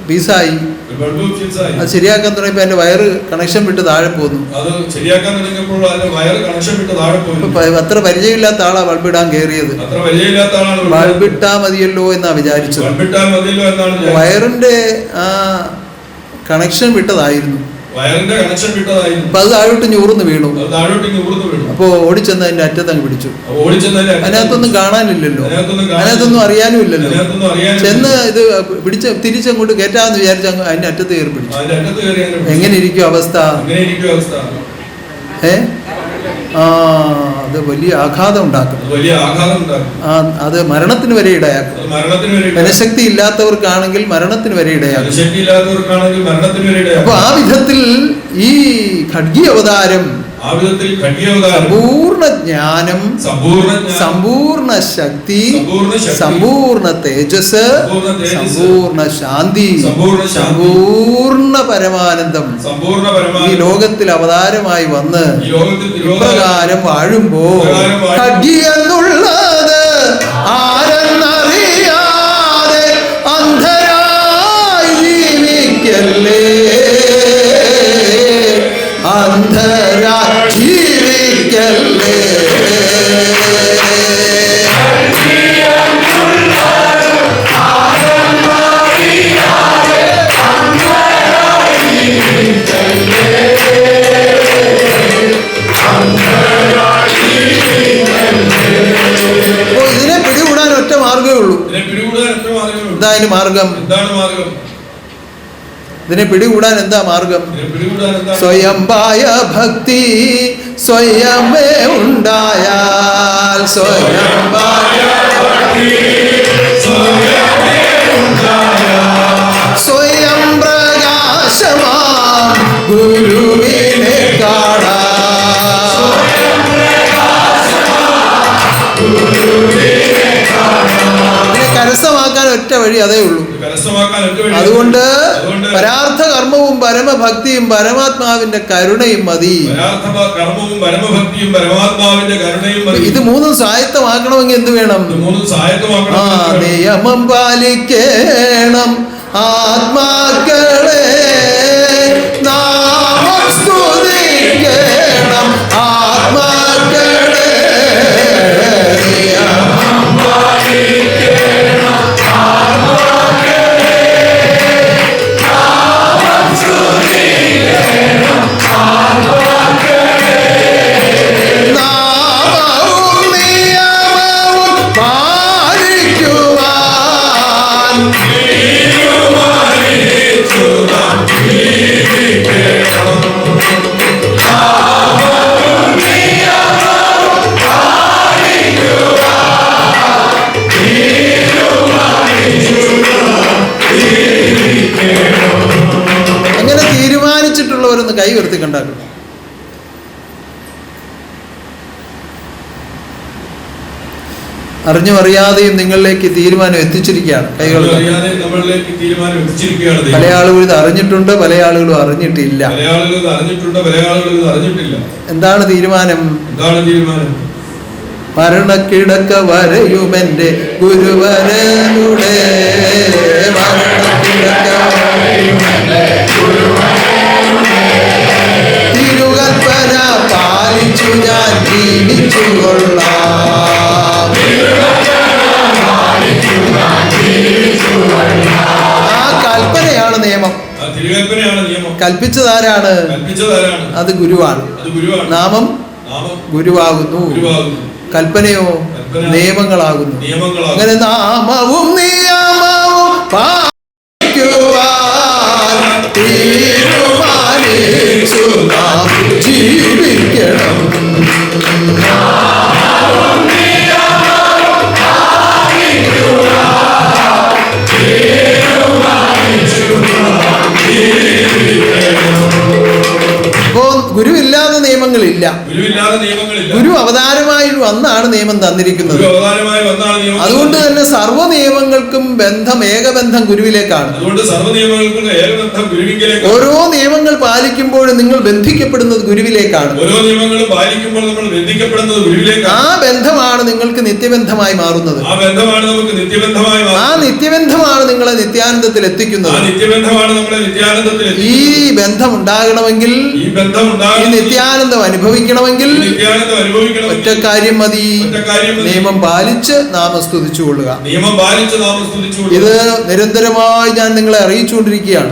പീസായി, അത് ശരിയാക്കാൻ തുടങ്ങിയപ്പോൾ അതിന്റെ വയറ് കണക്ഷൻ വിട്ട് താഴെ പോന്നു. അത്ര പരിചയമില്ലാത്ത ആളാ ബൾബ് ഇടാൻ കയറിയത്. ബൾബ് ഇട്ടാ മതിയല്ലോ എന്നാ വിചാരിച്ചത്. വയറിന്റെ ആ കണക്ഷൻ വിട്ടതായിരുന്നു. അപ്പൊ അത് താഴോട്ട് ഞൂർന്ന് വീണു. അപ്പൊ ഓടിച്ചെന്ന് അതിന്റെ അറ്റത്തങ്ങ് പിടിച്ചു. അതിനകത്തൊന്നും കാണാനില്ലല്ലോ, അതിനകത്തൊന്നും അറിയാനും ഇല്ലല്ലോ. ചെന്ന് ഇത് തിരിച്ചങ്ങോട്ട് കയറ്റാന്ന് വിചാരിച്ച അതിന്റെ അറ്റത്ത് കയറി പിടിച്ചു. എങ്ങനെ ഇരിക്കും അവസ്ഥ? അത് വലിയ ആഘാതം ഉണ്ടാക്കും. അത് മരണത്തിന് വരെ ഇടയാക്കും. മനഃശക്തി ഇല്ലാത്തവർക്കാണെങ്കിൽ മരണത്തിന് വരെ ഇടയാക്കും. അപ്പൊ ആ വിധത്തിൽ ഈ ഖഡ്ഗി അവതാരം സമ്പൂർണ്ണ ജ്ഞാനം, സമ്പൂർണ്ണ ശക്തി, സമ്പൂർണ്ണ തേജസ്, സമ്പൂർണ്ണ ശാന്തി, സമ്പൂർണ്ണ പരമാനന്ദം ഈ ലോകത്തിൽ അവതാരമായി വന്ന് ഇപ്രകാരം വാഴുമ്പോൾ ഖഡ്ഗി എന്നുള്ളത് ആരെന്നറിയാതെ അന്ധരായി ജീവിക്കല്ലേ, അന്ധരായി ജീവിക്കല്ലേ. ഇതിനെ പിടികൂടാൻ ഒറ്റ മാർഗമേ ഉള്ളൂ. എന്താ അതിന് മാർഗം? ഇതിനെ പിടികൂടാൻ എന്താ മാർഗം? സ്വയംഭായ ഭക്തി സ്വയമേ ഉണ്ടായാൽ, സ്വയംഭായ സ്വയം പ്രകാശമാം ഗുരുവിനെ കാണാം. കരസ്ഥമാക്കാൻ ഒറ്റ വഴി അതേ ഉള്ളൂ. അതുകൊണ്ട് പരാർത്ഥ കർമ്മവും പരമഭക്തിയും പരമാത്മാവിന്റെ കരുണയും മതി. ഇത് മൂന്നും സ്വായത്തമാക്കണമെങ്കിൽ എന്ത് വേണം? നിയമം പാലിക്കണം ആത്മാക്കളെ, നാമം സ്തുതിക്കണം ആത്മാക്കളെ, തീരുമാനിച്ചിട്ടുള്ളവരൊന്ന് കൈ ഉയർത്തി കണ്ടാക്കും. അറിഞ്ഞും അറിയാതെയും നിങ്ങളിലേക്ക് തീരുമാനം എത്തിച്ചിരിക്കുകയാണ്. കൈകൾ പല ആളുകളും ഇത് അറിഞ്ഞിട്ടുണ്ട്, പല ആളുകളും അറിഞ്ഞിട്ടില്ല. എന്താണ് തീരുമാനം? മരണക്കിടക്ക വരയുമെന്റെ ഗുരുവരനുടെ, തിരുകൽപ്പന പാലിച്ചു ഞാൻ ജീവിച്ചു കൊള്ളാം. ആ കൽപ്പനയാണ് നിയമം. കൽപ്പിച്ചതാരാണ്? അത് ഗുരുവാണ്. നാമം ഗുരുവാകുന്നു. കൽപ്പനയോ നിയമങ്ങളാകുന്നു. അങ്ങനെ നാമവും നിയമവും പാലിക്കുവാൻ തീരുമാനിച്ചു നാം ജീവിക്കണം. അപ്പോ ഗുരുവില്ലാതെ നിയമങ്ങളില്ല. ഗുരു അവതാരമായി വന്നാണ് നിയമം തന്നിരിക്കുന്നത്. അതുകൊണ്ട് തന്നെ സർവ്വ നിയമങ്ങൾക്കും ബന്ധം, ഏകബന്ധം ഗുരുവിലേക്കാണ്. ഓരോ നിയമങ്ങൾ പാലിക്കുമ്പോഴും നിങ്ങൾ ബന്ധിക്കപ്പെടുന്നത് ഗുരുവിലേക്കാണ്. ആ ബന്ധമാണ് നിങ്ങൾക്ക് നിത്യബന്ധമായി മാറുന്നത്. ആ നിത്യബന്ധമാണ് നിങ്ങളെ നിത്യാനന്ദത്തിൽ എത്തിക്കുന്നത്. ഈ ബന്ധം ഉണ്ടാകണമെങ്കിൽ, ഈ നിത്യാനന്ദം അനുഭവിക്കണമെങ്കിൽ ഒറ്റ കാര്യം മതി, നിയമം പാലിച്ച് നാമം സ്തുതിച്ചുകൊള്ളുക. ഇത് നിരന്തരമായി ഞാൻ നിങ്ങളെ അറിയിച്ചുകൊണ്ടിരിക്കുകയാണ്.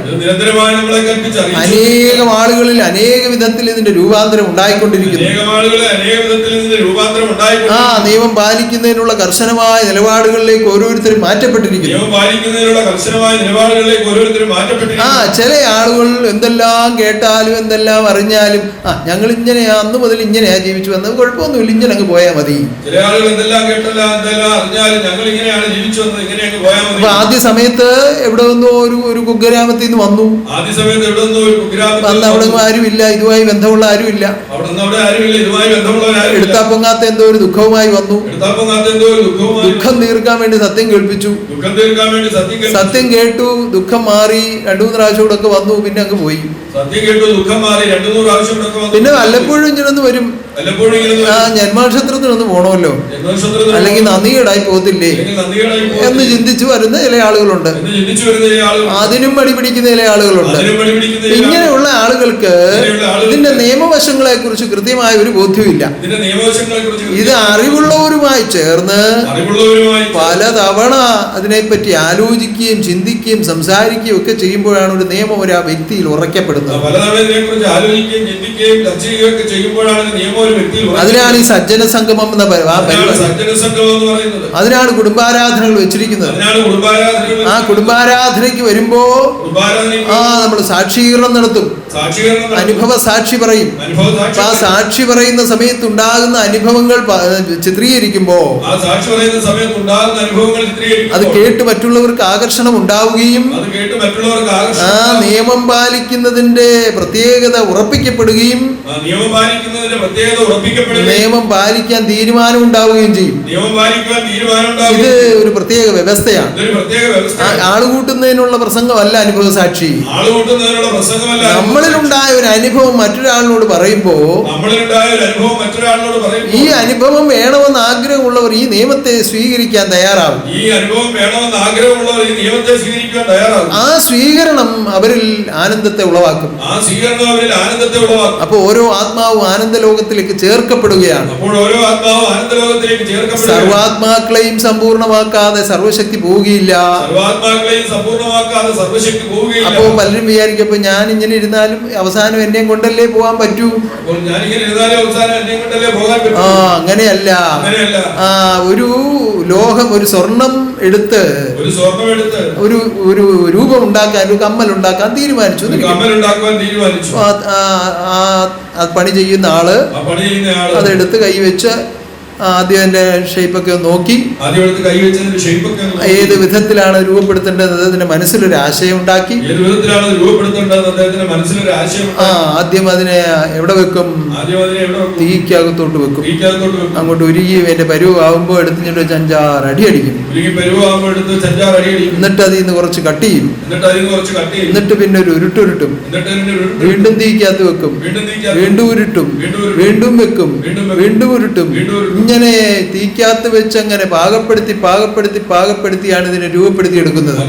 അനേകം ആളുകളിൽ അനേക വിധത്തിൽ ഇതിന്റെ രൂപാന്തരം ഉണ്ടായിക്കൊണ്ടിരിക്കുന്നു. ആ നിയമം പാലിക്കുന്നതിനുള്ള കർശനമായ നിലപാടുകളിലേക്ക് ഓരോരുത്തരും മാറ്റപ്പെട്ടിരിക്കുന്നു. ആ ചില ആളുകൾ എന്തെല്ലാം കേട്ടാലും എന്തെല്ലാം അറിഞ്ഞാലും ഞങ്ങൾ ഇങ്ങനെയാ, അന്ന് മുതൽ ഇങ്ങനെയാ ജീവിച്ചു വന്നത്, കുഴപ്പമൊന്നുമില്ല, ഇങ്ങനെ അങ്ങ് പോയാൽ മതി. അപ്പൊ ആദ്യ സമയത്ത് എവിടെ നിന്നോ ഒരു കുഗ്രാമത്തിൽ നിന്ന് വന്നു. അന്ന് അവിടെ ആരുമില്ല, ഇതുമായി ബന്ധമുള്ള ആരുമില്ല. എടുത്താ പൊങ്ങാത്ത എന്തോ ഒരു ദുഃഖവുമായി വന്നു. ദുഃഖം തീർക്കാൻ വേണ്ടി സത്യം കേൾപ്പിച്ചു. സത്യം കേട്ടു, ദുഃഖം മാറി, 2-3 പ്രാവശ്യം കൂടെ ഒക്കെ വന്നു, പിന്നെ അങ്ങ് പോയി. പിന്നെ വല്ലപ്പോഴും ഇങ്ങനൊന്ന് വരും. ജന്മനക്ഷത്രത്തിനൊന്ന് പോണമല്ലോ, അല്ലെങ്കിൽ നന്ദികേടായി പോകത്തില്ലേ എന്ന് ചിന്തിച്ചു വരുന്ന ചില ആളുകളുണ്ട്. അതിനും മടി പിടിക്കുന്ന ചില ആളുകളുണ്ട്. ഇങ്ങനെയുള്ള ആളുകൾക്ക് ഇതിന്റെ നിയമവശങ്ങളെ കുറിച്ച് കൃത്യമായ ഒരു ബോധ്യമില്ല. ഇത് അറിവുള്ളവരുമായി ചേർന്ന് പലതവണ അതിനെപ്പറ്റി ആലോചിക്കുകയും ചിന്തിക്കുകയും സംസാരിക്കുകയും ഒക്കെ ചെയ്യുമ്പോഴാണ് ഒരു നിയമം ഒരു ആ വ്യക്തിയിൽ ഉറക്കപ്പെടുന്നത്. അതിനാണ് ഈ സജ്ജന സംഗമം എന്ന അതിനാണ് കുടുംബാരാധനകൾ വെച്ചിരിക്കുന്നത്. ആ കുടുംബാരാധനയ്ക്ക് വരുമ്പോ നമ്മൾ സാക്ഷീകരണം നടത്തും, അനുഭവ സാക്ഷി പറയും. ആ സാക്ഷി പറയുന്ന സമയത്ത് ഉണ്ടാകുന്ന അനുഭവങ്ങൾ ചിത്രീകരിക്കുമ്പോ അത് കേട്ട് മറ്റുള്ളവർക്ക് ആകർഷണം ഉണ്ടാവുകയും ആ നിയമം പാലിക്കുന്നതിന്റെ പ്രത്യേകത ഉറപ്പിക്കപ്പെടുകയും നിയമം പാലിക്കാൻ തീരുമാനം ഉണ്ടാവുകയും ചെയ്യും. ഇത് ഒരു പ്രത്യേക വ്യവസ്ഥയാണ്. ആളുകൂട്ടുന്നതിനുള്ള പ്രസംഗമല്ല അനുഭവ സാക്ഷി. നമ്മളിലുണ്ടായ ഒരു അനുഭവം മറ്റൊരാളിനോട് പറയുമ്പോ ഈ അനുഭവം വേണമെന്ന് ആഗ്രഹമുള്ളവർ ഈ നിയമത്തെ സ്വീകരിക്കാൻ തയ്യാറാവും. ആ സ്വീകരണം അവരിൽ ആനന്ദത്തെ ഉളവാക്കും. അപ്പൊ ഓരോ ആത്മാവും ആനന്ദ ലോകത്തിലേക്ക് ചേർക്കപ്പെടുകയാണ്. സർവാത്മാക്കളെയും സമ്പൂർണ്ണമാക്കാതെ സർവശക്തി പോവുകയില്ല. അപ്പോ പലരും വിചാരിക്കപ്പോ ഞാൻ ഇങ്ങനെ ഇരുന്നാലും അവസാനം എന്നെ കൊണ്ടല്ലേ പോകാൻ പറ്റൂ. അങ്ങനെയല്ല. ഒരു ലോഹം, ഒരു സ്വർണം എടുത്ത് ഒരു രൂപം ഉണ്ടാക്കാൻ, ഒരു കമ്മൽ ഉണ്ടാക്കാൻ തീരുമാനിച്ചു. പണി ചെയ്യുന്ന ആള് അതെടുത്ത് കൈവച്ച് ആദ്യം അതിന്റെ ഷേപ്പൊക്കെ നോക്കി ഏത് വിധത്തിലാണ് രൂപപ്പെടുത്തേണ്ടത് അതിന്റെ മനസ്സിലൊരു ആശയം ഉണ്ടാക്കി. ആദ്യം അതിനെ എവിടെ വെക്കും? തീക്കകത്തോട്ട് വെക്കും. അങ്ങോട്ട് ഉരുകി അതിന്റെ പരുവാകുമ്പോ എടുത്തിട്ട് 5-6 അടി അടിക്കും. എന്നിട്ട് അതിൽ നിന്ന് കുറച്ച് കട്ട് ചെയ്യും. എന്നിട്ട് പിന്നെ ഒരു ഉരുട്ടുരുട്ടും. വീണ്ടും തീക്കകത്ത് വെക്കും. വീണ്ടും ഉരുട്ടും. വീണ്ടും വെക്കും. വീണ്ടും ഉരുട്ടും. ഇങ്ങനെ തീക്കകത്ത് വെച്ച് അങ്ങനെ പാകപ്പെടുത്തിയാണ് ഇതിനെ രൂപപ്പെടുത്തി എടുക്കുന്നത്.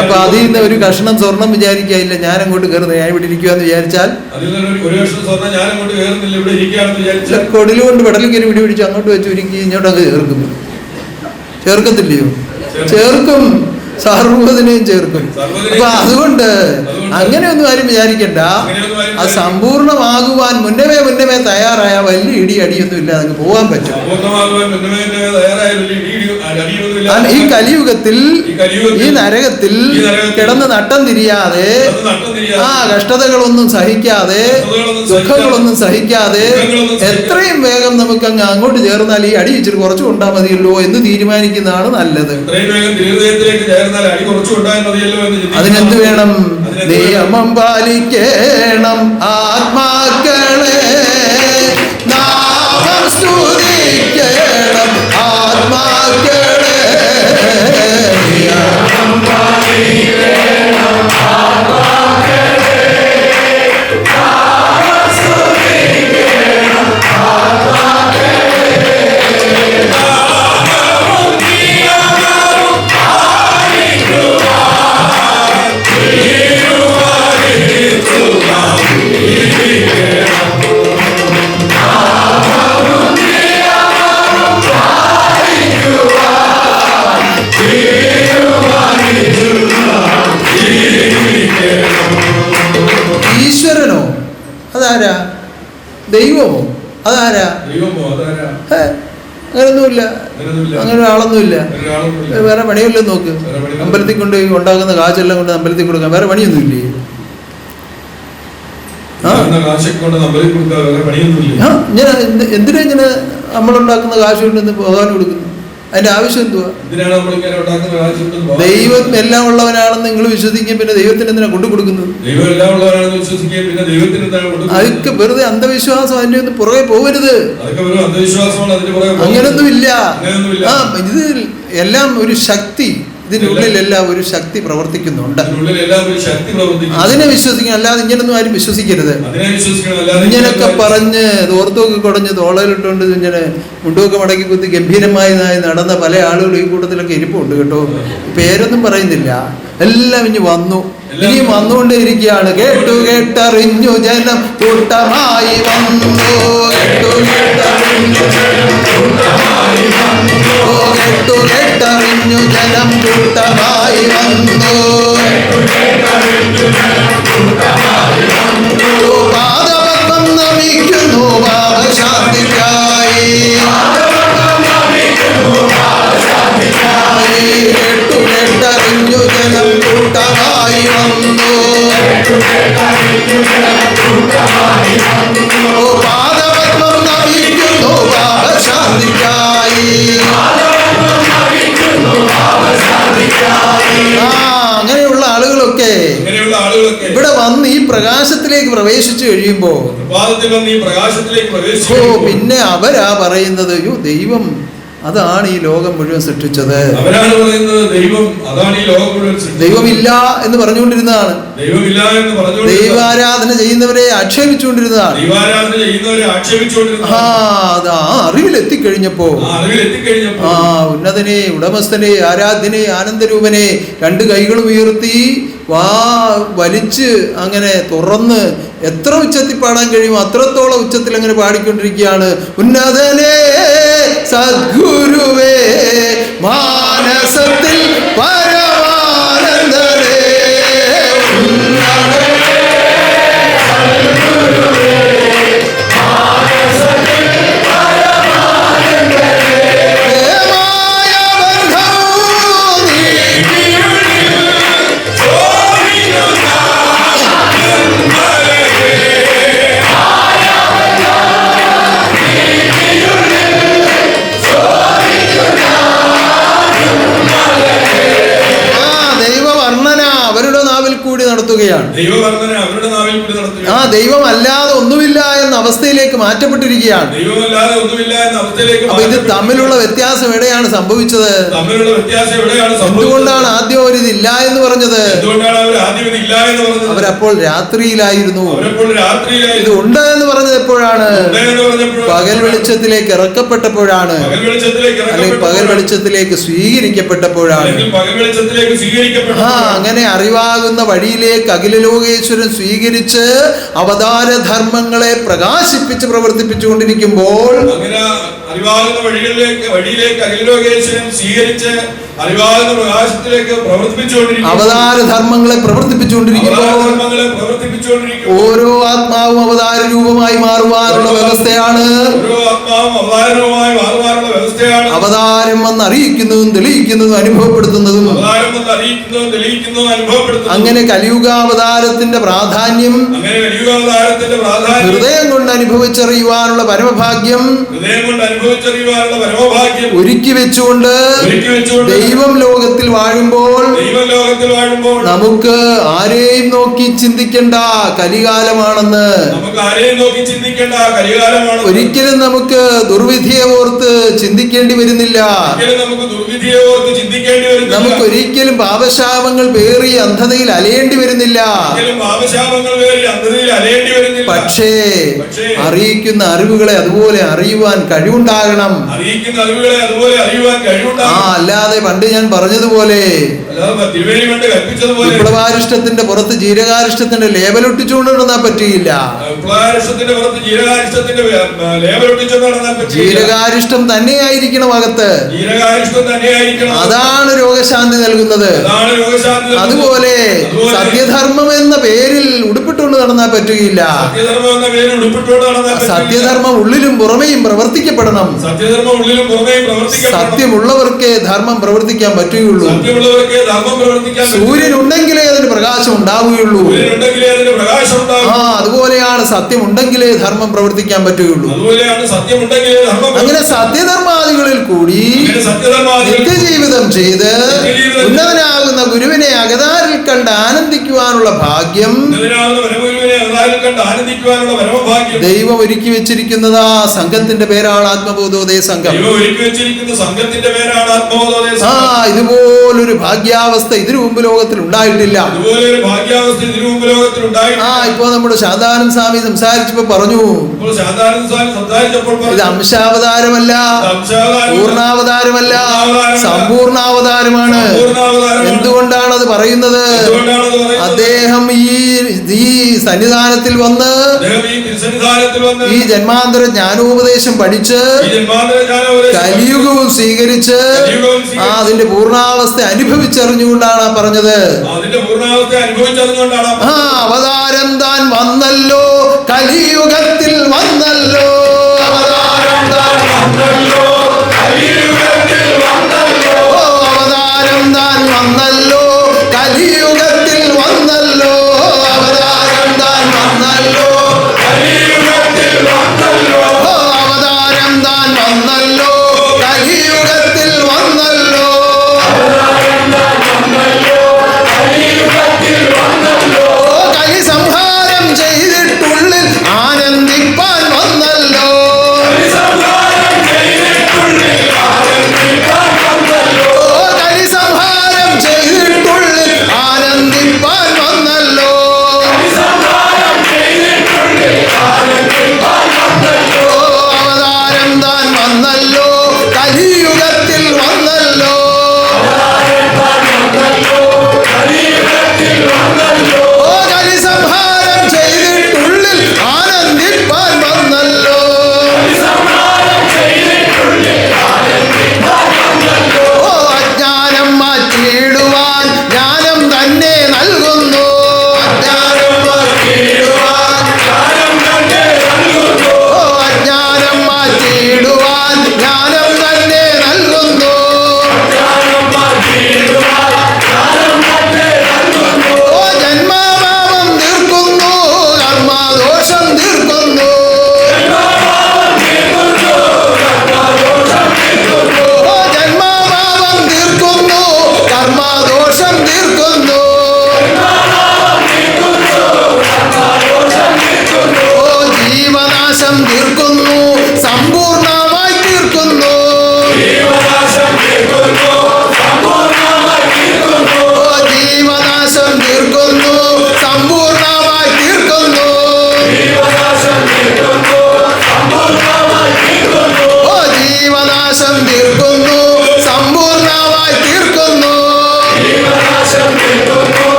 അപ്പൊ അതിൽ നിന്ന് ഒരു കഷ്ണം സ്വർണം വിചാരിക്കാനില്ല, ഞാൻ അങ്ങോട്ട് കയറുന്നത്, ഞാൻ ഇവിടെ ഇരിക്കുകയെന്ന് വിചാരിച്ചാൽ കൊടിലുകൊണ്ട് പെടലും കയറി പിടിച്ച് അങ്ങോട്ട് വെച്ച് ഒരുക്കി ഇങ്ങോട്ടൊക്കെ ചേർക്കത്തില്ലയോ? ചേർക്കും. സർവ്വതിനെയും ചേർക്കും. അപ്പൊ അതുകൊണ്ട് അങ്ങനെയൊന്നും ആരും വിചാരിക്കണ്ട. അത് സമ്പൂർണ്ണമാകുവാൻ മുന്നമേ തയ്യാറായ വലിയ ഇടി അടിയൊന്നും ഇല്ല, അങ്ങ് പോകാൻ പറ്റും. ഈ കലിയുഗത്തിൽ ഈ നരകത്തിൽ കിടന്ന് നട്ടം തിരിയാതെ, ആ കഷ്ടതകളൊന്നും സഹിക്കാതെ, ദുഃഖങ്ങളൊന്നും സഹിക്കാതെ എത്രയും വേഗം നമുക്ക് അങ്ങോട്ട് ചേർന്നാൽ ഈ അടി ഇച്ചിരി കുറച്ചു കൊണ്ടാൽ മതിയല്ലോ എന്ന് തീരുമാനിക്കുന്നതാണ് നല്ലത്. അതിനെന്ത് വേണം? നിയമം പാലിക്കണം ആത്മാക്കളെ, നാമം സ്തുതിക്കണം ആത്മാക്കളെ. ഈശ്വരനോ അതാരാ? ദൈവമോ അതാരാ? അങ്ങനൊന്നുമില്ല, അങ്ങനെ ഒരാളൊന്നുമില്ല. വേറെ പണിയല്ലോ നോക്ക്. അമ്പലത്തിൽ കൊണ്ട് ഉണ്ടാക്കുന്ന കാശെല്ലാം കൊണ്ട് അമ്പലത്തിൽ കൊടുക്കാൻ വേറെ പണിയൊന്നുമില്ലേ? ഇങ്ങനെ എന്തിനാ ഇങ്ങനെ നമ്മളുണ്ടാക്കുന്ന കാശ് കൊണ്ട് ഭഗവാൻ കൊടുക്കുന്നു? അതിന്റെ ആവശ്യം എന്തുവാ? ദൈവം എല്ലാം ഉള്ളവനാണെന്ന് നിങ്ങൾ വിശ്വസിക്കുകയും പിന്നെ ദൈവത്തിന് എന്തിനാ കൊണ്ടു കൊടുക്കുന്നത്? അതൊക്കെ വെറുതെ അന്ധവിശ്വാസം. അതിന്റെ ഒന്നും പുറകെ പോകരുത്. അങ്ങനൊന്നും ഇല്ല. ആ ഇത് എല്ലാം ഒരു ശക്തി, ഇതിന്റെ ഉള്ളിലെല്ലാം ഒരു ശക്തി പ്രവർത്തിക്കുന്നുണ്ട്. അതിനെ വിശ്വസിക്കണം, അല്ലാതെ ഇങ്ങനൊന്നും ആരും വിശ്വസിക്കരുത്. ഇങ്ങനൊക്കെ പറഞ്ഞ് തോർത്തൊക്കെ കുടഞ്ഞ് തോളയിലിട്ടുകൊണ്ട് ഇങ്ങനെ മുണ്ടുമൊക്കെ മടക്കി കുത്തി ഗംഭീരമായി നടന്ന പല ആളുകളും ഈ കൂട്ടത്തിലൊക്കെ ഇരിപ്പുണ്ട് കേട്ടോ. പേരൊന്നും പറയുന്നില്ല. എല്ലാം ഇനി വന്നു, ഇനിയും വന്നുകൊണ്ടേ ഇരിക്കുകയാണ്. കേട്ടു കേട്ടറിഞ്ഞു ജനം കൂട്ടമായി വന്നു, കേട്ടു കേട്ടറിഞ്ഞു ജനം കൂട്ടമായി വന്നു. പാദപത്മം നമിക്കുന്നു പാപശാന്തിക്കായി, കേട്ടു കേട്ടറിഞ്ഞു ജനം കൂട്ടമായി വന്നു. പാദപത്മം നമിക്കുന്നു പാപശാന്തിക്കായി. അങ്ങനെയുള്ള ആളുകളൊക്കെ ഇവിടെ വന്ന് ഈ പ്രകാശത്തിലേക്ക് പ്രവേശിച്ചു കഴിയുമ്പോ പിന്നെ അവരാ പറയുന്നത്, അയ്യോ ദൈവം അതാണ് ഈ ലോകം മുഴുവൻ സൃഷ്ടിച്ചത്. ദൈവമില്ല എന്ന് പറഞ്ഞുകൊണ്ടിരുന്നതാണ്. ദൈവാരാധന ചെയ്യുന്നവരെ ആക്ഷേപിച്ചുകൊണ്ടിരുന്നതാണ്. അത് ആ അറിവിലെത്തിക്കഴിഞ്ഞപ്പോ ആ ഉന്നതനെ, ഉടമസ്ഥനെ, ആരാധ്യനെ, ആനന്ദരൂപനെ രണ്ട് കൈകളും ഉയർത്തി വലിച്ച് അങ്ങനെ തുറന്ന് എത്ര ഉച്ചത്തിൽ പാടാൻ കഴിയുമോ അത്രത്തോളം ഉച്ചത്തിൽ അങ്ങനെ പാടിക്കൊണ്ടിരിക്കുകയാണ്. ഉന്നതനെ സദ്ഗുരുവേ മാനസത്തിൽ പരമാനന്ദനേ, നടത്തുകയാണ്. ആ ദൈവം അല്ലാതെ ഒന്നുമില്ല എന്ന അവസ്ഥയിലേക്ക് മാറ്റപ്പെട്ടിരിക്കുകയാണ്. അപ്പൊ ഇത് തമ്മിലുള്ള വ്യത്യാസം എവിടെയാണ് സംഭവിച്ചത്? എന്തുകൊണ്ടാണ് ആദ്യം അവർ ഇതില്ല എന്ന് പറഞ്ഞത്? അവരപ്പോൾ രാത്രിയിലായിരുന്നു. ഇത് ഉണ്ട് എന്ന് പറഞ്ഞത് എപ്പോഴാണ്? പകൽ വെളിച്ചത്തിലേക്ക് ഇറക്കപ്പെട്ടപ്പോഴാണ്, അല്ലെങ്കിൽ പകൽ വെളിച്ചത്തിലേക്ക് സ്വീകരിക്കപ്പെട്ടപ്പോഴാണ്. ആ അങ്ങനെ അറിവാകുന്ന വഴിയിലേക്ക് അഖിലലോകേശ്വരൻ സ്വീകരിച്ച് അവതാര ധർമ്മങ്ങളെ പ്രകാശിപ്പിച്ച് പ്രവർത്തിപ്പിച്ചുകൊണ്ടിരിക്കുമ്പോൾ അറിവാകുന്ന വഴിയിലേക്ക് അഖിലോകേശ്വരൻ സ്വീകരിച്ച് അറിവാകുന്ന പ്രകാശത്തിലേക്ക് പ്രവർത്തിപ്പിച്ചുകൊണ്ടിരിക്കുന്നു. അവതാര ധർമ്മങ്ങളെ പ്രവർത്തിപ്പിച്ചുകൊണ്ടിരിക്കുമ്പോൾ ഓരോ ആത്മാവും അവതാര രൂപമായി മാറുവാനുള്ള വ്യവസ്ഥയാണ്. അവതാരം വന്ന് അറിയിക്കുന്നതും തെളിയിക്കുന്നതും അനുഭവപ്പെടുത്തുന്നതും. അങ്ങനെ കലിയുഗാവതാരത്തിന്റെ പ്രാധാന്യം ഹൃദയം കൊണ്ട് അനുഭവിച്ചറിയുവാനുള്ള പരമഭാഗ്യം ഒരുക്കി വെച്ചുകൊണ്ട് ദൈവം ലോകത്തിൽ വാഴുമ്പോൾ നമുക്ക് ആരെയും നോക്കി ചിന്തിക്കേണ്ട കലികാലമാണെന്ന്. ഒരിക്കലും നമുക്ക് ദുർവിധിയെ ഓർത്ത് ചിന്തിക്കേണ്ടി വരുന്നില്ല. നമുക്ക് ഒരിക്കലും പാപശാപങ്ങൾ പേറി അന്ധതയിൽ അലയേണ്ടി വരുന്നില്ല. പക്ഷേ അറിയിക്കുന്ന അറിവുകളെ അതുപോലെ അറിയുവാൻ കഴിവുണ്ടാകണം. അല്ലാതെ പണ്ട് ഞാൻ പറഞ്ഞതുപോലെ വിപ്ലവാരിഷ്ടത്തിന്റെ പുറത്ത് ജീരകാരിഷ്ടത്തിന്റെ ലേബലൊട്ടിച്ചുകൊണ്ട് നടന്നാൽ പറ്റിയില്ല. ജീരകാരിഷ്ടം തന്നെയായിരിക്കണം അകത്ത്. അതാണ് രോഗശാന്തി നൽകുന്നത്. അതുപോലെ സത്യധർമ്മം എന്ന പേരിൽ ഉടുപ്പിട്ടുകൊണ്ട് നടന്നാൽ പറ്റുകയില്ല. സത്യധർമ്മം ഉള്ളിലും പുറമേയും പ്രവർത്തിക്കപ്പെടണം. സത്യമുള്ളവർക്കേ ധർമ്മം പ്രവർത്തിക്കാൻ പറ്റുകയുള്ളൂ. സൂര്യൻ ഉണ്ടെങ്കിലേ അതിന് പ്രകാശം ഉണ്ടാവുകയുള്ളൂ. അതുപോലെയാണ് സത്യം ഉണ്ടെങ്കിലേ ധർമ്മം പ്രവർത്തിക്കാൻ പറ്റുകയുള്ളൂ. അങ്ങനെ സത്യധർമാദികളിൽ കൂടി നിത്യജീവിതം ചെയ്ത് ഉന്നതനാകുന്ന ഗുരുവിനെ അകതാരിൽ കണ്ട് ആനന്ദിക്കുവാനുള്ള ഭാഗ്യം ദൈവം ഒരുക്കി വെച്ചിരിക്കുന്നത് ആ സംഘത്തിന്റെ പേരാണ് ആത്മബോധോദയ സംഘം. ഇതുപോലൊരു ഭാഗ്യാവസ്ഥ ഇതിനു മുമ്പ് ലോകത്തിൽ ഉണ്ടായിട്ടില്ല. ഇപ്പോ നമ്മുടെ ശാന്താനന്ദ സ്വാമി സംസാരിച്ചപ്പോ പറഞ്ഞു, ഇത് അംശാവതാരമല്ല, പൂർണ്ണാവതാരമല്ല, സമ്പൂർണ്ണാവതാരമാണ്. എന്തുകൊണ്ടാണ് അത് പറയുന്നത്? അദ്ദേഹം ഈ സന്നിധാനത്തിൽ വന്ന് ഈ ജന്മാന്തര ജ്ഞാനോപദേശം പഠിച്ച് കലിയുഗവും സ്വീകരിച്ച് അതിന്റെ പൂർണ്ണാവസ്ഥ അനുഭവിച്ചറിഞ്ഞുകൊണ്ടാണ് പറഞ്ഞത്. അവതാരം താൻ വന്നല്ലോ, കലിയുഗത്തിൽ വന്നല്ലോ. അവതാരം താൻ വന്നല്ലോ, കലിയുഗത്തിൽ വന്നല്ലോ. അവതാരം താൻ വന്നല്ലോ, കലിയുഗത്തിൽ വന്നല്ലോ. അവതാരം താൻ വന്നല്ലോ, കലിയുഗത്തിൽ വന്നല്ലോ. അവതാരം താൻ വന്നല്ലോ, കലിയുഗത്തിൽ വന്നല്ലോ. കലി സംഹാരം ചെയ്യ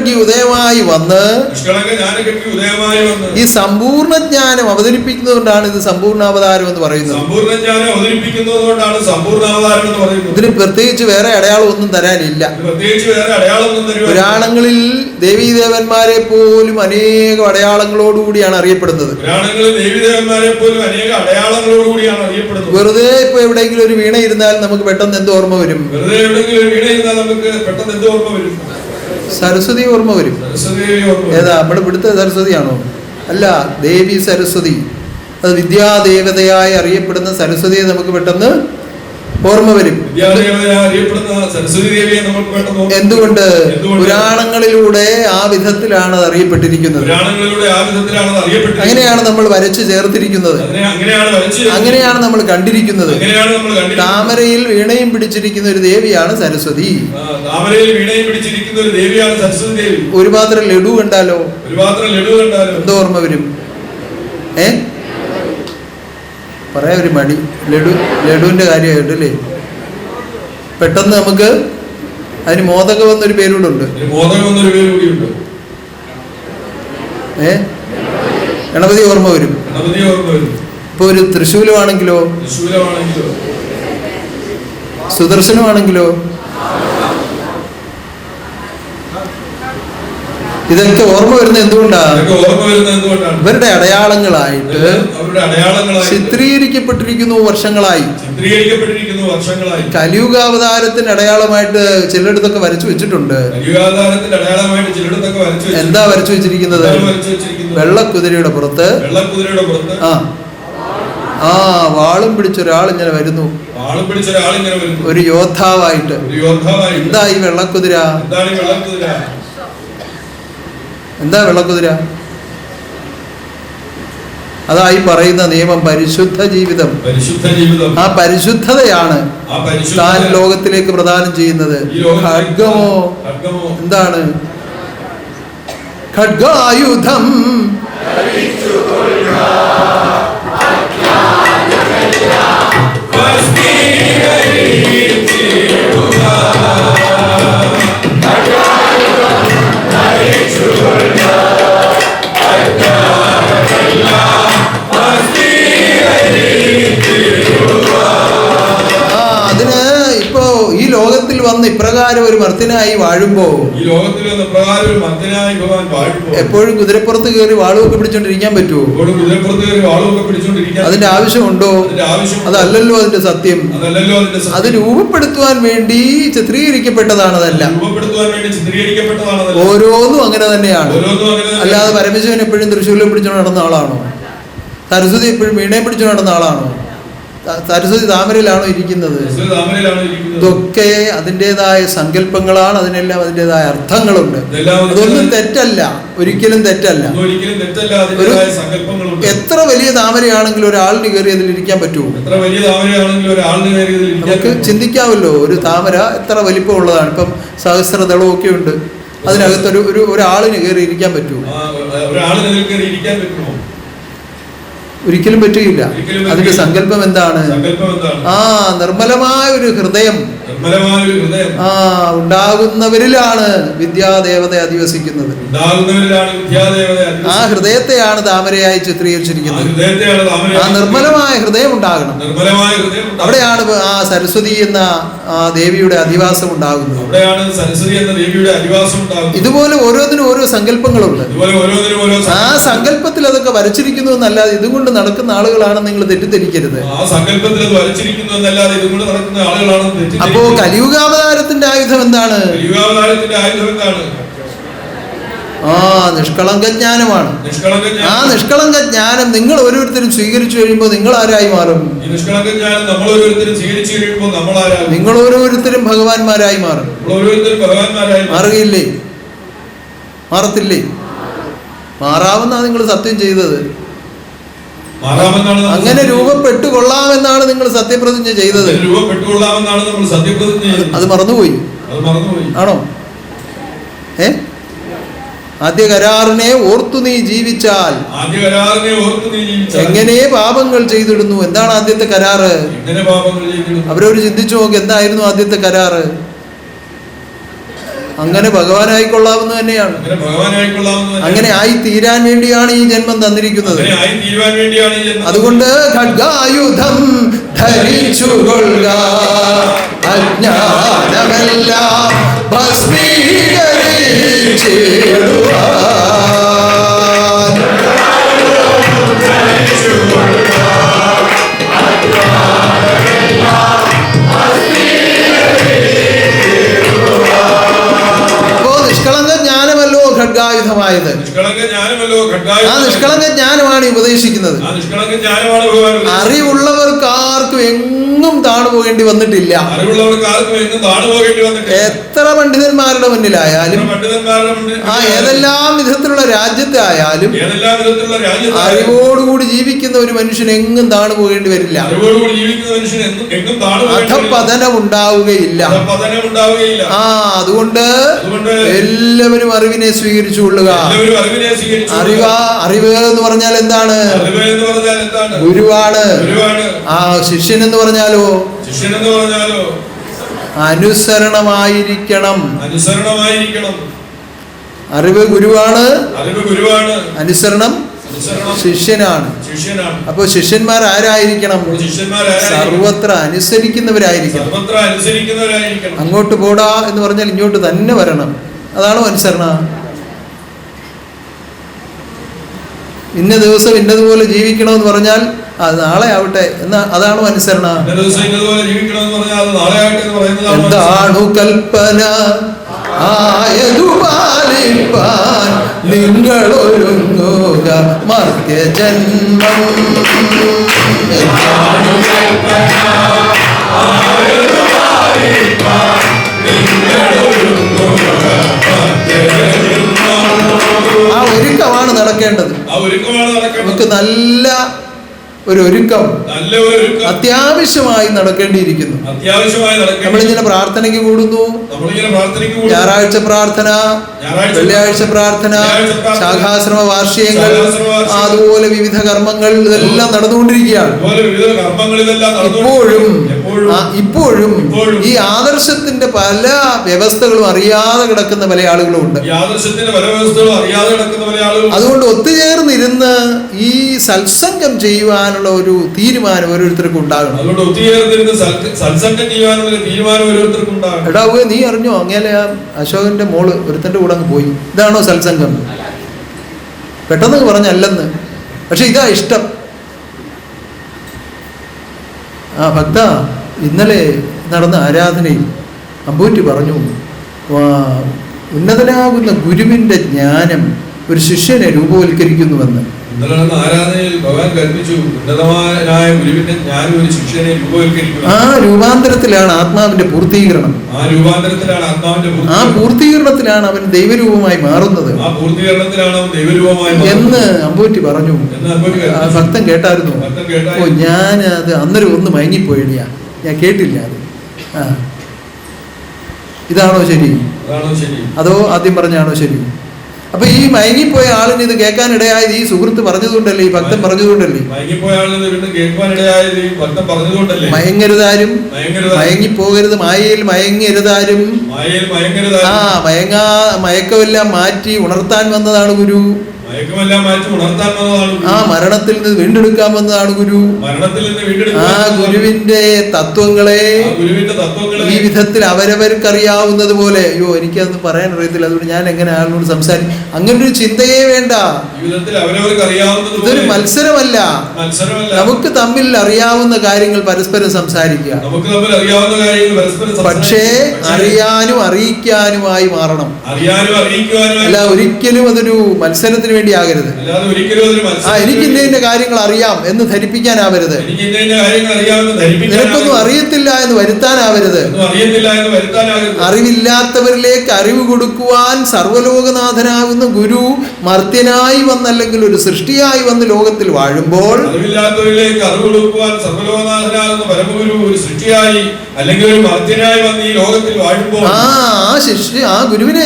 കഴുകി ഉദയമായി വന്ന് ഈ സമ്പൂർണ്ണ ജ്ഞാനം അവതരിപ്പിക്കുന്നതുകൊണ്ടാണ് ഇത് സമ്പൂർണ്ണാവതാരം എന്ന് പറയുന്നത്. ഇതിന് പ്രത്യേകിച്ച് വേറെ അടയാളം ഒന്നും തരാനില്ല. പുരാണങ്ങളിൽ ദേവീദേവന്മാരെ പോലും അനേകം അടയാളങ്ങളോടുകൂടിയാണ് അറിയപ്പെടുന്നത്. വെറുതെ ഇപ്പൊ എവിടെയെങ്കിലും ഒരു വീണ ഇരുന്നാൽ നമുക്ക് പെട്ടെന്ന് എന്ത് ഓർമ്മ വരും? സരസ്വതി ഓർമ്മ വരും. ഏതാ നമ്മുടെ ഇവിടുത്തെ സരസ്വതിയാണോ? അല്ല, ദേവി സരസ്വതി. അത് വിദ്യാദേവതയായി അറിയപ്പെടുന്ന സരസ്വതിയെ നമുക്ക് പെട്ടെന്ന് ഓർമ്മ വരും. എന്തുകൊണ്ട്? പുരാണങ്ങളിലൂടെ ആ വിധത്തിലാണ് അത് അറിയപ്പെട്ടിരിക്കുന്നത്. അങ്ങനെയാണ് നമ്മൾ വരച്ചു ചേർത്തിരിക്കുന്നത്. അങ്ങനെയാണ് നമ്മൾ കണ്ടിരിക്കുന്നത്. താമരയിൽ വീണയും പിടിച്ചിരിക്കുന്ന ഒരു ദേവിയാണ് സരസ്വതി. ഒരു പാത്രം ലഡു കണ്ടാലോ എന്തോ ഓർമ്മ വരും? പറയാൻ ഒരു മടി. ലഡുവിൻ്റെ കാര്യമായിട്ടല്ലേ പെട്ടെന്ന് നമുക്ക് അതിന് മോദകം എന്നൊരു പേരൂടെ ഉണ്ട്. ഗണപതി ഓർമ്മ വരും. ഇപ്പൊ ഒരു തൃശൂലമാണെങ്കിലോ, സുദർശനമാണെങ്കിലോ, ഇതൊക്കെ ഓർമ്മ വരുന്നത് എന്തുകൊണ്ടാണ്? ഇവരുടെ അടയാളങ്ങളായിട്ട് ചിത്രീകരിക്കപ്പെട്ടിരിക്കുന്നു വർഷങ്ങളായി. കലിയുഗാവതാരത്തിന്റെ അടയാളമായിട്ട് ചിലയിടത്തൊക്കെ വരച്ചു വെച്ചിട്ടുണ്ട്. എന്താ വരച്ചു വെച്ചിരിക്കുന്നത്? വെള്ളക്കുതിരയുടെ പുറത്ത് വാളും പിടിച്ചൊരാൾ ഇങ്ങനെ വരുന്നു, ഒരു യോദ്ധാവായിട്ട്. എന്താ ഈ വെള്ളക്കുതിര? എന്താ വെള്ളക്കുതിര? അതായി പറയുന്ന നിയമം പരിശുദ്ധ ജീവിതം. ആ പരിശുദ്ധതയാണ് താൻ ലോകത്തിലേക്ക് പ്രദാനം ചെയ്യുന്നത്. ഖഡ്ഗമോ എന്താണ്? ഖഡ്ഗായുധം ലോകത്തിൽ വന്ന് ഇപ്രകാരം ഒരു മർത്യനായി വാഴുമ്പോ, എപ്പോഴും കുതിരപ്പുറത്ത് കയറി വാളുമൊക്കെ പിടിച്ചോണ്ടിരിക്കാൻ പറ്റുമോ? അതിന്റെ ആവശ്യമുണ്ടോ? അതല്ലല്ലോ അതിന്റെ സത്യം. അത് രൂപപ്പെടുത്തുവാൻ വേണ്ടി ചിത്രീകരിക്കപ്പെട്ടതാണ്. അതെല്ലാം ഓരോന്നും അങ്ങനെ തന്നെയാണ്. അല്ലാതെ പരമശിവൻ എപ്പോഴും തൃശ്ശൂരിലും പിടിച്ചോണ്ട് നടന്ന ആളാണോ? സരസ്വതി എപ്പോഴും വീണയും പിടിച്ചോണ്ട് നടന്ന ആളാണോ? സരസ്വതി താമരയിലാണോ ഇരിക്കുന്നത്? ഇതൊക്കെ അതിൻ്റെതായ സങ്കല്പങ്ങളാണ്. അതിനെല്ലാം അതിൻ്റെതായ അർത്ഥങ്ങളുണ്ട്. അതൊന്നും തെറ്റല്ല, ഒരിക്കലും തെറ്റല്ല. എത്ര വലിയ താമരയാണെങ്കിലും ഒരാളിന് കയറി അതിലിരിക്കാൻ പറ്റുമോ? നമുക്ക് ചിന്തിക്കാമല്ലോ. ഒരു താമര എത്ര വലിപ്പമുള്ളതാണ്. ഇപ്പം സഹസ്രദളമൊക്കെ ഉണ്ട്. അതിനകത്തൊരു ഒരാളിന് കയറി ഇരിക്കാൻ പറ്റുമോ? ഒരിക്കലും പറ്റുകയില്ല. അതിന്റെ സങ്കല്പം എന്താണ്? നിർമ്മലമായ ഒരു ഹൃദയം ഉണ്ടാകുന്നവരിലാണ് വിദ്യാദേവത അധിവസിക്കുന്നത്. ആ ഹൃദയത്തെയാണ് താമരയായി ചിത്രീകരിച്ചിരിക്കുന്നത്. ആ നിർമ്മലമായ ഹൃദയം ഉണ്ടാകണം. അവിടെയാണ് ആ സരസ്വതി എന്ന ദേവിയുടെ അധിവാസം ഉണ്ടാകുന്നത്. ഇതുപോലെ ഓരോന്നിനും ഓരോ സങ്കല്പങ്ങളുണ്ട്. ആ സങ്കല്പത്തിൽ അതൊക്കെ വരച്ചിരിക്കുന്നു എന്നല്ലാതെ ഇതുകൊണ്ട് നടക്കുന്ന ആളുകളാണ് നിങ്ങൾ തെറ്റിദ്ധരിക്കരുത്. അപ്പോ കലിയുഗാവതാരത്തിന്റെ ആയുധം എന്താണ്? നിഷ്കളങ്ക ജ്ഞാനമാണ്. ആ നിഷ്കളങ്ക ജ്ഞാനം നിങ്ങൾ ഓരോരുത്തരും സ്വീകരിച്ചു കഴിയുമ്പോൾ നിങ്ങൾ ആരായി മാറും? നിങ്ങൾ ഓരോരുത്തരും ഭഗവാന്മാരായി മാറും. മാറുകയില്ലേ? മാറത്തില്ലേ? മാറാമെന്നാണ് നിങ്ങൾ സത്യം ചെയ്തത്. അങ്ങനെ രൂപപ്പെട്ടു കൊള്ളാമെന്നാണ് നിങ്ങൾ സത്യപ്രതിജ്ഞ ചെയ്തത്. അത് മറന്നുപോയി ആണോ? ആദ്യ കരാറിനെ ഓർത്തു നീ ജീവിച്ചാൽ എങ്ങനെ പാപങ്ങൾ ചെയ്തിടുന്നു. എന്താണ് ആദ്യത്തെ കരാറ്? അവരവര് ചിന്തിച്ചു നോക്കി, എന്തായിരുന്നു ആദ്യത്തെ കരാറ്? അങ്ങനെ ഭഗവാനായിക്കൊള്ളാവുന്ന തന്നെയാണ്. അങ്ങനെ ഭഗവാനായിക്കൊള്ളാവുന്ന അങ്ങനെ ആയി തീരാൻ വേണ്ടിയാണ് ഈ ജന്മം തന്നിരിക്കുന്നത്. അങ്ങനെ ആയി തീരുവാൻ വേണ്ടിയാണ് ഈ ജന്മം. അതുകൊണ്ട് ഖഡ്ഗായുധം ധരിച്ചുകൊള്ളുക, അജ്ഞാനമെല്ലാം ഭസ്മീകരിച്ചിടുവാൻ. നിഷ്കളങ്ക ജ്ഞാനമല്ലോ ഖഡ്ഗായുധമായത്. ആ നിഷ്കളങ്ക ജ്ഞാനമാണ് ഉപദേശിക്കുന്നത്. അറിവുള്ളവർക്ക് ആർക്കും എങ്ങും താണു പോകേണ്ടി വന്നിട്ടില്ല. എത്ര പണ്ഡിതന്മാരുടെ മുന്നിലായാലും ആ ഏതെല്ലാം വിധത്തിലുള്ള രാജ്യത്തെ ആയാലും അറിവോടുകൂടി ജീവിക്കുന്ന ഒരു മനുഷ്യൻ എങ്ങും താണു പോകേണ്ടി വരില്ല. അധപതനം ഉണ്ടാവുകയില്ല. അതുകൊണ്ട് എല്ലാവരും അറിവിനെ സ്വീകരിച്ചുകൊള്ളുക. അറിവ് എന്ന് പറഞ്ഞാൽ എന്താണ്? ഗുരുവാണ്. ആ ശിഷ്യൻ എന്ന് പറഞ്ഞാലോ അനുസരണമായിരിക്കണം. അറിവ് ഗുരുവാണ്, അനുസരണം ശിഷ്യനാണ്. അപ്പൊ ശിഷ്യന്മാർ ആരായിരിക്കണം? സർവത്ര അനുസരിക്കുന്നവരായിരിക്കണം. അങ്ങോട്ട് പോടാ എന്ന് പറഞ്ഞാൽ ഇങ്ങോട്ട് തന്നെ വരണം. അതാണോ അനുസരണ? ഇന്ന ദിവസം ഇന്നതുപോലെ ജീവിക്കണമെന്ന് പറഞ്ഞാൽ അത് നാളെ ആവട്ടെ എന്നാ അതാണോ അനുസരണ? എന്താണു കൽപ്പന ആയതു പാലിപ്പാൻ നിങ്ങളൊരുങ്ങുക മർത്യജന്മം. ആ ഒരുക്കമാണ് നടക്കേണ്ടത്. നമുക്ക് നല്ല ഒരു ഒരുക്കം അത്യാവശ്യമായി നടക്കേണ്ടിയിരിക്കുന്നു. നമ്മളിങ്ങനെ പ്രാർത്ഥനയ്ക്ക് കൂടുന്നു. ഞായറാഴ്ച പ്രാർത്ഥന, വെള്ളിയാഴ്ച പ്രാർത്ഥന, ശാഖാശ്രമ വാർഷികങ്ങൾ, അതുപോലെ വിവിധ കർമ്മങ്ങൾ ഇതെല്ലാം നടന്നുകൊണ്ടിരിക്കുകയാണ്. ഇപ്പോഴും ഈ ആദർശത്തിന്റെ പല വ്യവസ്ഥകളും അറിയാതെ കിടക്കുന്ന പല ആളുകളും ഉണ്ട്. അതുകൊണ്ട് ഒത്തുചേർന്നിരുന്ന് ഈ സത്സംഗം ചെയ്യുവാനുള്ള ഒരു തീരുമാനം ഓരോരുത്തർക്കും ഉണ്ടാകണം. എടാ നീ അറിഞ്ഞോ അങ്ങനെ അശോകന്റെ മോള് ഒരുത്തന്റെ കൂടെ അങ്ങ് പോയി. ഇതാണോ സത്സംഗം? പെട്ടെന്ന് പറഞ്ഞല്ലെന്ന്, പക്ഷെ ഇതാ ഇഷ്ടം. ആ ഭക്ത, ഇന്നലെ നടന്ന ആരാധനയിൽ അമ്പൂറ്റി പറഞ്ഞു, ഉന്നതനാകുന്ന ഗുരുവിന്റെ ജ്ഞാനം ഒരു ശിഷ്യനെ രൂപവൽക്കരിക്കുന്നുവെന്ന്. ആ രൂപാന്തരത്തിലാണ് ആത്മാവിന്റെ പൂർത്തീകരണം. ആ പൂർത്തീകരണത്തിലാണ് അവൻ ദൈവരൂപമായി മാറുന്നത് എന്ന് അമ്പൂറ്റി പറഞ്ഞു. ഭക്തൻ കേട്ടായിരുന്നു. ഓ, ഞാൻ അത് അന്നേരം ഒന്ന് മയങ്ങിപ്പോയിടിയാ, ഞാൻ കേട്ടില്ല അത്. ഇതാണോ ശരി? അതോ ആദ്യം പറഞ്ഞാണോ ശരി? അപ്പൊ ഈ മയങ്ങിപ്പോയ ആളിന് ഇത് കേൾക്കാൻ ഇടയായത് ഈ സുഹൃത്ത് പറഞ്ഞതുകൊണ്ടല്ലേ, ഈ ഭക്തൻ പറഞ്ഞതുകൊണ്ടല്ലേ. മയങ്ങരുതാരും, മയങ്ങിപ്പോകരുത്, മായയിൽ മയങ്ങരുതാരും. മയക്കമെല്ലാം മാറ്റി ഉണർത്താൻ വന്നതാണ് ഗുരു. ആ മരണത്തിൽ നിന്ന് വീണ്ടെടുക്കാൻ വന്നതാണ് ഗുരു. ആ ഗുരുവിന്റെ തത്വങ്ങളെ ഈ വിധത്തിൽ അവരവർക്കറിയാവുന്നത് പോലെ, അയ്യോ എനിക്കത് പറയാൻ അറിയത്തില്ല, അതുകൊണ്ട് ഞാൻ എങ്ങനെ ആളിനോട് സംസാരിക്കും, അങ്ങനൊരു ചിന്തയെ വേണ്ട. ഇതൊരു മത്സരമല്ല. നമുക്ക് തമ്മിൽ അറിയാവുന്ന കാര്യങ്ങൾ പരസ്പരം സംസാരിക്കുക. പക്ഷേ അറിയാനും അറിയിക്കാനുമായി മാറണം. അല്ല, ഒരിക്കലും അതൊരു മത്സരത്തിന് വേണ്ടി ആകരുത്. എനിക്ക് ഇന്ന കാര്യങ്ങൾ അറിയാം എന്ന് ധരിപ്പിക്കാനാവരുത്. നിനക്കൊന്നും അറിയത്തില്ല എന്ന് വരുത്താനാവരുത്. അറിവില്ലാത്തവരിലേക്ക് അറിവ് കൊടുക്കുവാൻ സർവ്വലോകനാഥനാകുന്ന ഗുരു മർത്യനായി വന്നല്ലെങ്കിൽ ഒരു സൃഷ്ടിയായി വന്ന് ലോകത്തിൽ വാഴുമ്പോൾ ആ ഗുരുവിനെ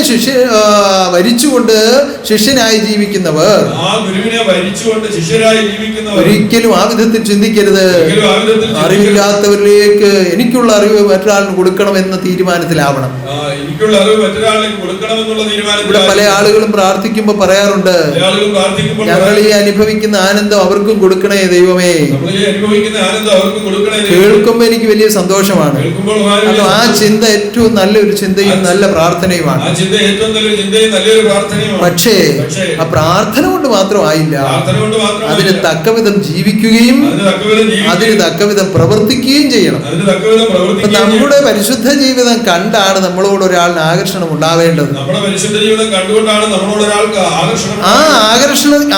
വരിച്ചുകൊണ്ട് ശിഷ്യനായി ജീവിക്കുന്ന ജീവിക്കുന്നവർ ആ ഗുരുവിനെ വരിച്ചുകൊണ്ട് ശിഷ്യരായി ജീവിക്കുന്നവർ ഒരിക്കലും ആ വിധത്തിൽ ചിന്തിക്കരുത്. ഒരിക്കലും ആ വിധത്തിൽ ചിന്തിക്കരുത്. അറിവില്ലാത്തവരിലേക്ക് എനിക്കുള്ള അറിവ് മറ്റൊരാളിന് കൊടുക്കണമെന്ന തീരുമാനത്തിലാവണം. എനിക്കുള്ള അറിവ് മറ്റൊരാളിലേക്ക് കൊടുക്കണമെന്നുള്ള തീരുമാനത്തിൽ ഇവിടെ പല ആളുകളും പ്രാർത്ഥിക്കുമ്പോൾ പറയാറുണ്ട്, ഞങ്ങൾ ഈ അനുഭവിക്കുന്ന ആനന്ദം അവർക്കും കൊടുക്കണേ ദൈവമേ. കേൾക്കുമ്പോൾ എനിക്ക് വലിയ സന്തോഷമാണ്. അത് ആ ചിന്ത ഏറ്റവും നല്ലൊരു ചിന്തയും നല്ല പ്രാർത്ഥനയുമാണ്. പക്ഷേ ആ പ്രാർത്ഥന കൊണ്ട് മാത്രമായില്ല, അതിന് തക്കവിധം ജീവിക്കുകയും അതിന് തക്കവിധം പ്രവർത്തിക്കുകയും ചെയ്യണം. അപ്പൊ നമ്മുടെ പരിശുദ്ധ ജീവിതം കണ്ടാണ് നമ്മളോട് ഒരാളിന് ആകർഷണം ഉണ്ടാവേണ്ടത്. ആ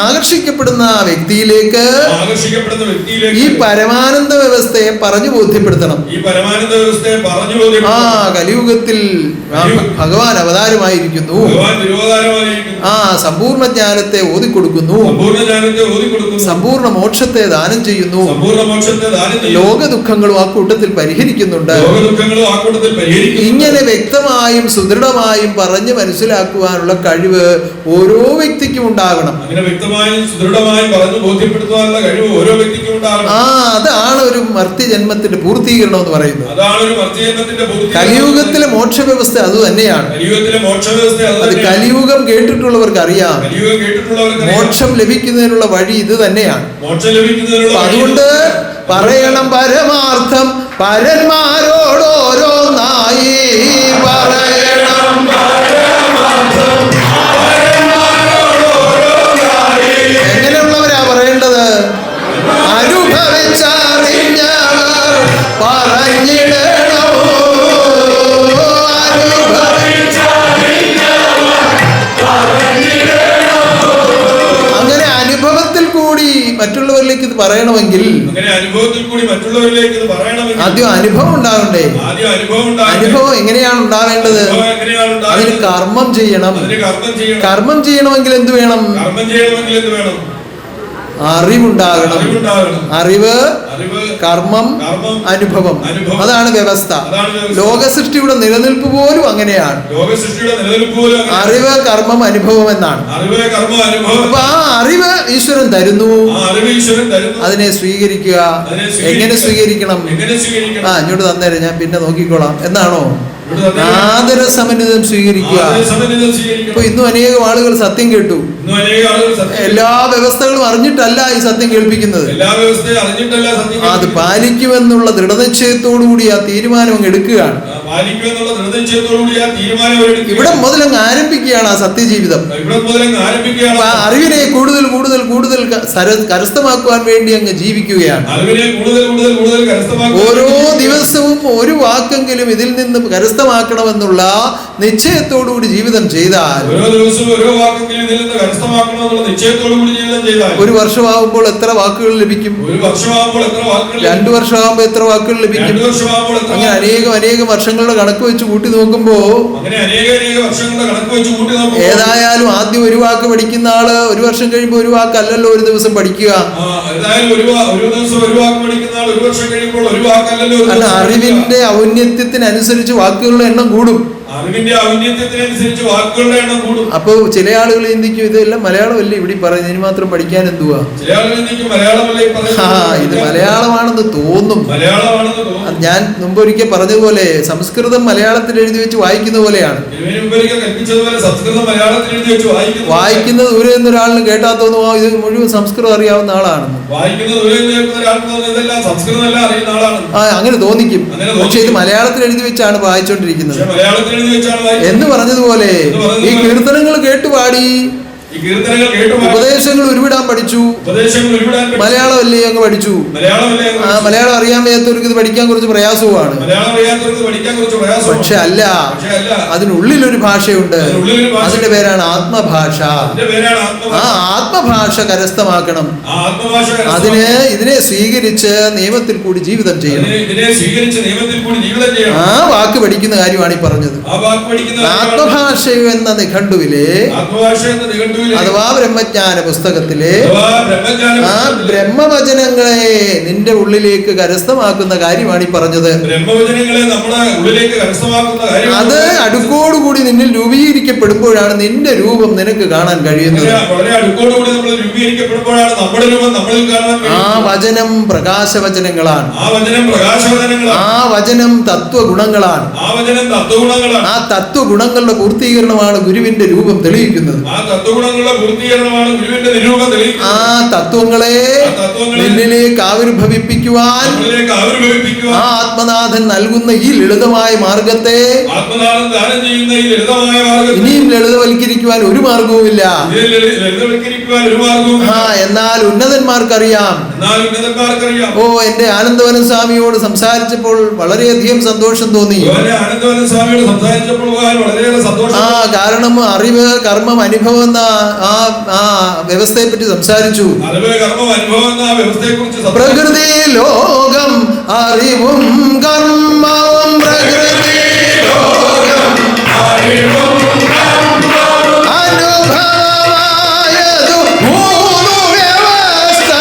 ആകർഷിക്കപ്പെടുന്ന ആ വ്യക്തിയിലേക്ക് ഈ പരമാനന്ദ വ്യവസ്ഥയെ പറഞ്ഞു ബോധ്യപ്പെടുത്തണം. ആ കലിയുഗത്തിൽ ഭഗവാൻ അവതാരമായിരിക്കുന്നു, ആ സമ്പൂർണ്ണ ജ്ഞാനത്തെ ഓതിക്കൊടുക്കുന്നു, സമ്പൂർണ്ണ മോക്ഷത്തെ ദാനം ചെയ്യുന്നു, ലോക ദുഃഖങ്ങളും ആ കൂട്ടത്തിൽ പരിഹരിക്കുന്നുണ്ട്. ഇങ്ങനെ വ്യക്തമായും സുദൃഢമായും പറഞ്ഞ് മനസ്സിലാക്കുവാനുള്ള കഴിവ് ഓരോ വ്യക്തിക്കും ഉണ്ടാകണം. ആ അതാണ് ഒരു മർത്യജന്മത്തിന്റെ പൂർത്തീകരണം എന്ന് പറയുന്നത്. കലിയുഗത്തിലെ മോക്ഷ വ്യവസ്ഥ അത് തന്നെയാണ്. അത് കലിയുഗം കേട്ടിട്ടുള്ളവർക്ക് അറിയാം. മോക്ഷം ലഭിക്കുന്നതിനുള്ള വഴി ഇത് തന്നെയാണ്. അതുകൊണ്ട് പറയണം പരമാർത്ഥം പരന്മാരോടോരോന്നായി പറയണം. എങ്ങനെയുള്ളവരാ പറയേണ്ടത്? അനുഭവിച്ചറിഞ്ഞവർ പറഞ്ഞിടണോ. അങ്ങനെ അനുഭവത്തിൽ കൂടി മറ്റുള്ളവരിലേക്ക് ഇത് പറയണമെങ്കിൽ ആദ്യം അനുഭവം ഉണ്ടാകണ്ടേ. അനുഭവം എങ്ങനെയാണ് ഉണ്ടാവേണ്ടത്? അതിന് കർമ്മം ചെയ്യണം. കർമ്മം ചെയ്യണമെങ്കിൽ എന്ത് വേണം? അറിവുണ്ടാകണം. അറിവ്, കർമ്മം, അനുഭവം, അതാണ് വ്യവസ്ഥ. ലോക സൃഷ്ടിയുടെ നിലനിൽപ്പ് പോലും അങ്ങനെയാണ്. അറിവ്, കർമ്മം, അനുഭവം എന്നാണ്. അപ്പൊ ആ അറിവ് ഈശ്വരൻ തരുന്നു, അതിനെ സ്വീകരിക്കുക. എങ്ങനെ സ്വീകരിക്കണം? ആ ഇങ്ങോട്ട് തന്നേരം ഞാൻ പിന്നെ നോക്കിക്കോളാം എന്നാണോ? ആദര സമന്വിതം സ്വീകരിക്കുക. ഇപ്പൊ ഇന്നും അനേകം ആളുകൾ സത്യം കേട്ടു. എല്ലാ വ്യവസ്ഥകളും അറിഞ്ഞിട്ടല്ല ഈ സത്യം കേൾപ്പിക്കുന്നത്. അത് പാലിക്കുമെന്നുള്ള ദൃഢനിശ്ചയത്തോടുകൂടി ആ തീരുമാനം അങ്ങ് എടുക്കുകയാണ്. ഇവിടെ മുതലങ്ങ് ആരംഭിക്കുകയാണ് ആ സത്യജീവിതം. ആ അറിവിനെ കൂടുതൽ കൂടുതൽ കൂടുതൽ കരസ്ഥമാക്കുവാൻ വേണ്ടി അങ്ങ് ജീവിക്കുകയാണ്. ഓരോ ദിവസവും ഒരു വാക്കെങ്കിലും ഇതിൽ നിന്ന് കരസ്ഥമാക്കണമെന്നുള്ള നിശ്ചയത്തോടുകൂടി ജീവിതം ചെയ്താൽ ഒരു വർഷമാകുമ്പോൾ എത്ര വാക്കുകൾ ലഭിക്കും? 2 വർഷമാകുമ്പോൾ എത്ര വാക്കുകൾ ലഭിക്കും? അങ്ങനെ അനേകം വർഷങ്ങളുടെ കണക്ക് വെച്ച് കൂട്ടി നോക്കുമ്പോ ഏതായാലും ആദ്യം ഒരു വാക്ക് പഠിക്കുന്ന ആള് 1 വർഷം കഴിയുമ്പോൾ ഒരു വാക്കല്ലല്ലോ ഒരു ദിവസം പഠിക്കുക. അല്ല, അറിവിന്റെ ഔന്നത്യത്തിനനുസരിച്ച് വാക്കുകളുടെ എണ്ണം കൂടും. അപ്പൊ ചില ആളുകൾ ചിന്തിക്കും ഇതെല്ലാം മലയാളമല്ലേ ഇവിടെ പറയുന്നത്, ഇനി മാത്രം പഠിക്കാൻ എന്തുവാ? ഇത് മലയാളമാണെന്ന് തോന്നും. ഞാൻ മുമ്പൊരിക്കൽ പറഞ്ഞതുപോലെ സംസ്കൃതം മലയാളത്തിൽ എഴുതി വെച്ച് വായിക്കുന്ന പോലെയാണ്. വായിക്കുന്നത് ദൂരെ നിന്ന് ഒരാളിന് കേട്ടാ തോന്നുമോ ഇത് മുഴുവൻ സംസ്കൃതം അറിയാവുന്ന ആളാണെന്ന്. അങ്ങനെ തോന്നിക്കും. പക്ഷെ ഇത് മലയാളത്തിൽ എഴുതി വെച്ചാണ് വായിച്ചോണ്ടിരിക്കുന്നത് എന്ന് പറഞ്ഞതുപോലെ ഈ കീർത്തനങ്ങൾ കേട്ടുപാടി ഉപദേശങ്ങൾ ഉരുവിടാൻ പഠിച്ചു. മലയാളമല്ലേ അങ്ങ് പഠിച്ചു. മലയാളം അറിയാൻ വയ്യാത്തവർക്ക് ഇത് പഠിക്കാൻ കുറച്ച് പ്രയാസവുമാണ്. പക്ഷെ അല്ല, അതിനുള്ളിലൊരു ഭാഷയുണ്ട്. അതിന്റെ പേരാണ് ആത്മഭാഷ. ആ ആത്മഭാഷ കരസ്ഥമാക്കണം. ഇതിനെ സ്വീകരിച്ച് നിയമത്തിൽ കൂടി ജീവിതം ചെയ്യണം. ആ വാക്ക് പഠിക്കുന്ന കാര്യമാണ് ഈ പറഞ്ഞത്. ആത്മഭാഷ എന്ന നിഘണ്ടുവിലെ കൊടുക്കുവിൻ. അഥവാ ബ്രഹ്മജ്ഞാന പുസ്തകത്തിലെ അഥവാ ബ്രഹ്മജ്ഞാന ആ പുസ്തകത്തിലെ ബ്രഹ്മവചനങ്ങളെ നിന്റെ ഉള്ളിലേക്ക് കരസ്ഥമാക്കുന്ന കാര്യമാണ് ഈ പറഞ്ഞത്. ബ്രഹ്മവചനങ്ങളെ നമ്മുടെ ഉള്ളിലേക്ക് കരസ്ഥമാക്കുന്ന കാര്യം അത് അടുക്കോടുകൂടി നിന്നിൽ രൂപീകരിക്കപ്പെടുമ്പോഴാണ് നിന്റെ രൂപം നിനക്ക് കാണാൻ കഴിയുന്നത്. വളരെ അടുക്കോടുകൂടി നമ്മൾ രൂപീകരിക്കപ്പെടുമ്പോഴാണ് നമ്മുടെ രൂപം നമ്മളിൽ കാണാൻ ആ കഴിയുന്നത്. വചനം പ്രകാശവചനങ്ങളാണ്. ആ വചനം പ്രകാശവചനങ്ങളാണ്. ആ വചനം തത്വഗുണങ്ങളാണ്. ആ വചനം തത്വഗുണങ്ങളാണ്. ആ തത്വഗുണങ്ങളുടെ പൂർത്തീകരണമാണ് ഗുരുവിന്റെ രൂപം തെളിയിക്കുന്നത്. ആ തത്വഗുണങ്ങളുടെ പൂർത്തീകരണമാണ് ഗുരുവിന്റെ നിരൂപം തെളിയിക്കുന്നത്. ആ തത്വങ്ങളെ നിന്നിലേക്ക് ആവിർഭവിപ്പിക്കുവാൻ ആ ആത്മനാഥൻ നൽകുന്ന ഈ ലളിതമായ മാർഗത്തെ ആത്മനാഥൻ ദാനം ചെയ്യുന്ന ഈ ലളിതമായ മാർഗത്തെ ഇനിയും ലളിതവൽക്കരിക്കുവാൻ ഒരു മാർഗവുമില്ല. ലളിതവൽക്കരിക്കുവാൻ ഒരു മാർഗവും. എന്നാൽ ഉന്നതന്മാർക്കറിയാം. ഓ, എന്റെ ആനന്ദവനം സ്വാമിയോട് സംസാരിച്ചപ്പോൾ വളരെയധികം സന്തോഷം തോന്നി. ആനന്ദവനം സ്വാമിയോട് സംസാരിച്ചപ്പോൾ വളരെയേറെ സന്തോഷം. കാരണം അറിവ് കർമ്മം അനുഭവം എന്ന ആ വ്യവസ്ഥയെ പറ്റി സംസാരിച്ചു. അറിവ് കർമ്മം അനുഭവം എന്ന വ്യവസ്ഥയെ കുറിച്ച് പ്രകൃതി ലോകം അറിവും കർമ്മവും പ്രകൃതി ലോകം അറിവും അനുഭവമായതു മൂന്നു വ്യവസ്ഥ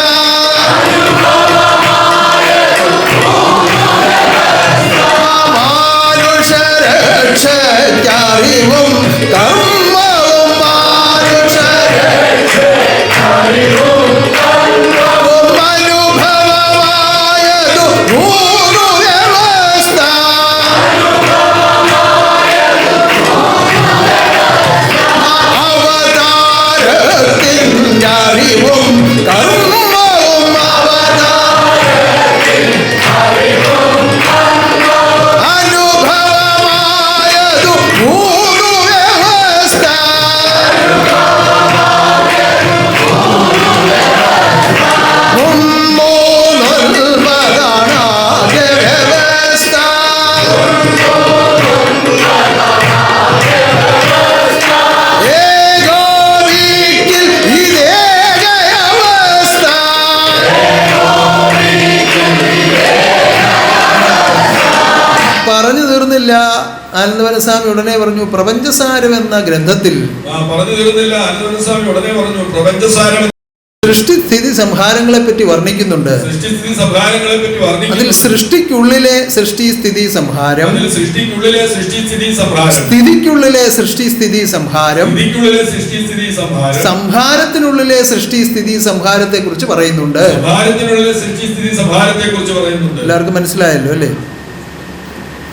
മാനുഷരക്ഷയ്ക്കറിവും കർമ്മവും മാനുഷരക്ഷയ്ക്കറിവും അനുഭവമായതു മൂന്നു വ്യവസ്ഥ അവതാരത്തിൻ്റെ അറിവും കർമ്മവും അനുഭവമായതു മൂന്നു വ്യവസ്ഥ മുമ്മൂന്നൊൽപതാണാകെ വ്യവസ്ഥ ഏകോപിക്കിൽ ഇതേക അവസ്ഥ പറഞ്ഞു തീർന്നില്ല. ആനന്ദവനസ്വാമി ഉടനെ പറഞ്ഞു, പ്രപഞ്ചസാരം എന്ന ഗ്രന്ഥത്തിൽ പറഞ്ഞു തീർന്നില്ല. ആനന്ദവനം സ്വാമി ഉടനെ പറഞ്ഞു, പ്രപഞ്ചസാരം സൃഷ്ടിസ്ഥിതി സംഹാരങ്ങളെ പറ്റി വർണ്ണിക്കുന്നുണ്ട്. സൃഷ്ടിസ്ഥിതി സംഹാരങ്ങളെ പറ്റി അതിൽ സൃഷ്ടിക്കുള്ളിലെ സൃഷ്ടിസ്ഥിതി സംഹാരം, സൃഷ്ടിക്കുള്ളിലെ സൃഷ്ടിസ്ഥിതി സംഹാരം, സ്ഥിതിക്കുള്ളിലെ സൃഷ്ടിസ്ഥിതി സംഹാരം, സ്ഥിതിക്കുള്ളിലെ സൃഷ്ടിസ്ഥിതി സംഹാരം, സംഹാരത്തിനുള്ളിലെ സൃഷ്ടിസ്ഥിതി സംഹാരത്തെ കുറിച്ച് പറയുന്നുണ്ട്. സംഹാരത്തിനുള്ളിലെ സൃഷ്ടിസ്ഥിതി സംഹാരത്തെ കുറിച്ച് പറയുന്നുണ്ട്. എല്ലാവർക്കും മനസ്സിലായല്ലോ അല്ലേ?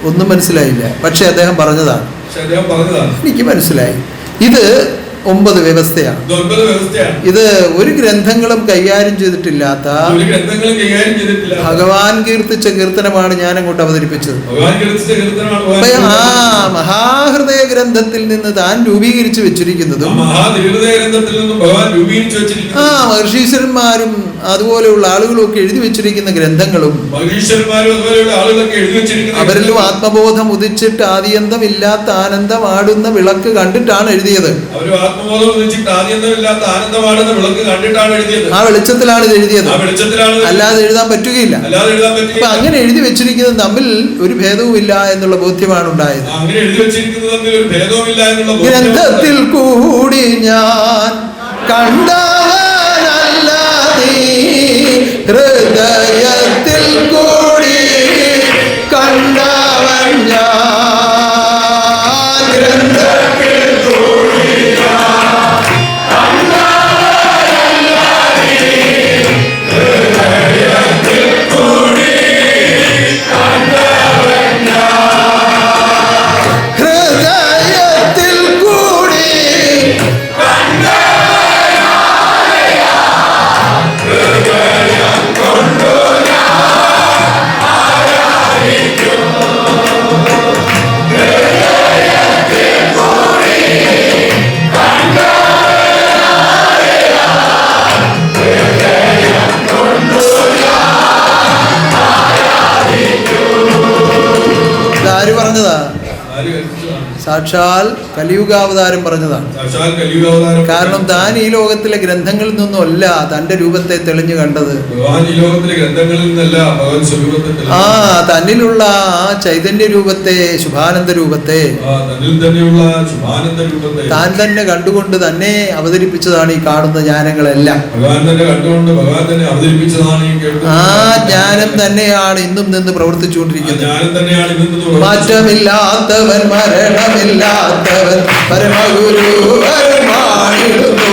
ഒന്നും മനസ്സിലായില്ല, പക്ഷെ അദ്ദേഹം പറഞ്ഞതാണ്. എനിക്ക് മനസ്സിലായി. ഇത് 9 വ്യവസ്ഥയാണ്. ഇത് ഒരു ഗ്രന്ഥങ്ങളും കൈകാര്യം ചെയ്തിട്ടില്ലാത്ത ഭഗവാൻ കീർത്തിച്ച കീർത്തനമാണ് ഞാൻ അങ്ങോട്ട് അവതരിപ്പിച്ചത്. ആ മഹാഹൃദയ ഗ്രന്ഥത്തിൽ നിന്ന് താൻ രൂപീകരിച്ചു വെച്ചിരിക്കുന്നതും ആ മഹർഷീശ്വരന്മാരും അതുപോലെയുള്ള ആളുകളും ഒക്കെ എഴുതി വെച്ചിരിക്കുന്ന ഗ്രന്ഥങ്ങളും അവരിലും ആത്മബോധം ഉദിച്ചിട്ട് ആദിയന്തമില്ലാത്ത ആനന്ദമാടുന്ന വിളക്ക് കണ്ടിട്ടാണ് എഴുതിയത്. ആ വെളിച്ചത്തിലാണ് ഇത് എഴുതിയത്, അല്ലാതെ എഴുതാൻ പറ്റുകയില്ല. അപ്പൊ അങ്ങനെ എഴുതി വെച്ചിരിക്കുന്നത് തമ്മിൽ ഒരു ഭേദവുമില്ല എന്നുള്ള ബോധ്യമാണ് ഉണ്ടായത്. ഗ്രന്ഥത്തിൽ കൂടി ഞാൻ കണ്ടവനല്ല നീ, ഹൃദയത്തിൽ കൂടി കണ്ടവൻ ഞാൻ. ഗ്രന്ഥത്തിൽ കൂടി ഹൃദയത്തിൽ കൂടി സാക്ഷാൽ കലിയുഗാവതാരം പറഞ്ഞതാണ്. സാക്ഷാൽ കലിയുഗാവതാരം. കാരണം താൻ ഈ ലോകത്തിലെ ഗ്രന്ഥങ്ങളിൽ നിന്നല്ല തൻ്റെ രൂപത്തെ തെളിഞ്ഞു കണ്ടത്. ഭഗവാൻ ഈ ലോകത്തിലെ ഗ്രന്ഥങ്ങളിൽ നിന്നല്ല ഭഗവാൻ സ്വരൂപത്തെ തന്നിലുള്ള ആ ചൈതന്യ രൂപത്തെ, ശുഭാനന്ദ രൂപത്തെ, താൻ തന്നെ കണ്ടുകൊണ്ട് തന്നെ അവതരിപ്പിച്ചതാണ് ഈ കാണുന്ന ജ്ഞാനങ്ങളെല്ലാം. ആ ജ്ഞാനം തന്നെയാണ് ഇന്നും നിന്ന് പ്രവർത്തിച്ചുകൊണ്ടിരിക്കുന്നത്. മാറ്റമില്ലാത്തവൻ, മരണമില്ലാത്തവൻ, പരമഗുരു അരുൾവാണിടുന്നു.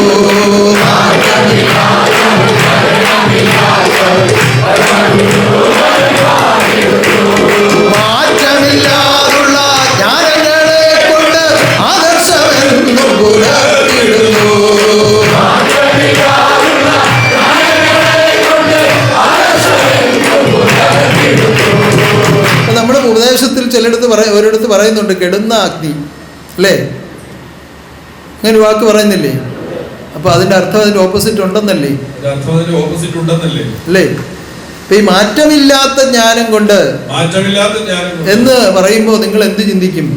മാറ്റമില്ലാതുള്ള ജ്ഞാനങ്ങളെ കൊണ്ട് ആദർശമെന്നും പുലർത്തിടുന്നു. നമ്മുടെ ഉപദേശത്തിൽ ഒരിടത്ത് പറയുന്നുണ്ട് കെടുന്ന അഗ്നി, അല്ലേ? അങ്ങനെ വാക്ക് പറയുന്നില്ലേ? അപ്പൊ അതിന്റെ അർത്ഥം അതിന്റെ ഓപ്പോസിറ്റ് ഉണ്ടെന്നല്ലേ? അല്ലേ? ഈ മാറ്റമില്ലാത്ത ജ്ഞാനം കൊണ്ട് എന്ന് പറയുമ്പോൾ നിങ്ങൾ എന്ത് ചിന്തിക്കും?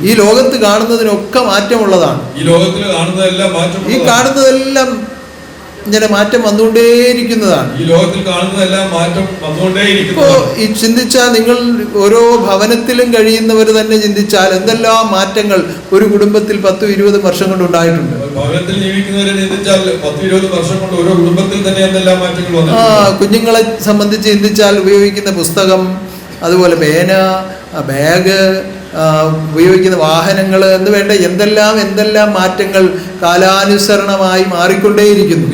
ഈ ലോകത്ത് കാണുന്നതിനൊക്കെ മാറ്റമുള്ളതാണ്. ഈ കാണുന്നതെല്ലാം ഇങ്ങനെ മാറ്റം വന്നുകൊണ്ടേയിരിക്കുന്നതാണ്. ഈ ലോകത്തിൽ കാണുന്നതെല്ലാം മാറ്റം വന്നുകൊണ്ടേയിരിക്കുന്നു. ഇപ്പോ ഈ ചിന്തിച്ചാൽ, നിങ്ങൾ ഓരോ ഭവനത്തിലും കഴിയുന്നവർ തന്നെ ചിന്തിച്ചാൽ എന്തെല്ലാം മാറ്റങ്ങൾ ഒരു കുടുംബത്തിൽ 10-20 വർഷം കൊണ്ട് ഉണ്ടായിട്ടുണ്ട്. ഭവനത്തിൽ ജീവിക്കുന്നവരെ ചിന്തിച്ചാൽ 10-20 വർഷം കൊണ്ട് ഓരോ കുടുംബത്തിൽ തന്നെ എന്തെല്ലാം മാറ്റങ്ങൾ വന്നു. കുഞ്ഞുങ്ങളെ സംബന്ധിച്ച് ചിന്തിച്ചാൽ ഉപയോഗിക്കുന്ന പുസ്തകം, അതുപോലെ പേന, ബാഗ്, ഉപയോഗിക്കുന്ന വാഹനങ്ങൾ എന്ന് വേണ്ട എന്തെല്ലാം മാറ്റങ്ങൾ കാലാനുസരണമായി മാറിക്കൊണ്ടേയിരിക്കുന്നു.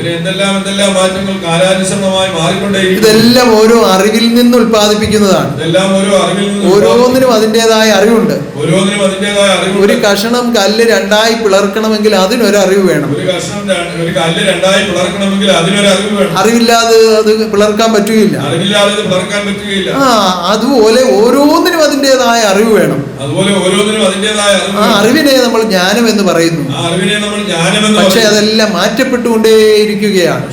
ഇതെല്ലാം ഓരോ അറിവിൽ നിന്ന് ഉൽപ്പാദിപ്പിക്കുന്നതാണ്. ഓരോന്നിനും അതിൻ്റെതായ അറിവുണ്ട്. ഒരു കഷണം കല്ല് രണ്ടായി പിളർക്കണമെങ്കിൽ അതിനൊരു അറിവ് വേണം. അറിവില്ലാതെ അത് പിളർക്കാൻ പറ്റുകയില്ല. അതുപോലെ ഓരോന്നിനും അതിൻ്റെതായ അറിവ് വേണം. ആ അറിവിനെ നമ്മൾ ജ്ഞാനം എന്ന് പറയുന്നു. പക്ഷെ അതെല്ലാം മാറ്റപ്പെട്ടുകൊണ്ടേയിരിക്കുകയാണ്.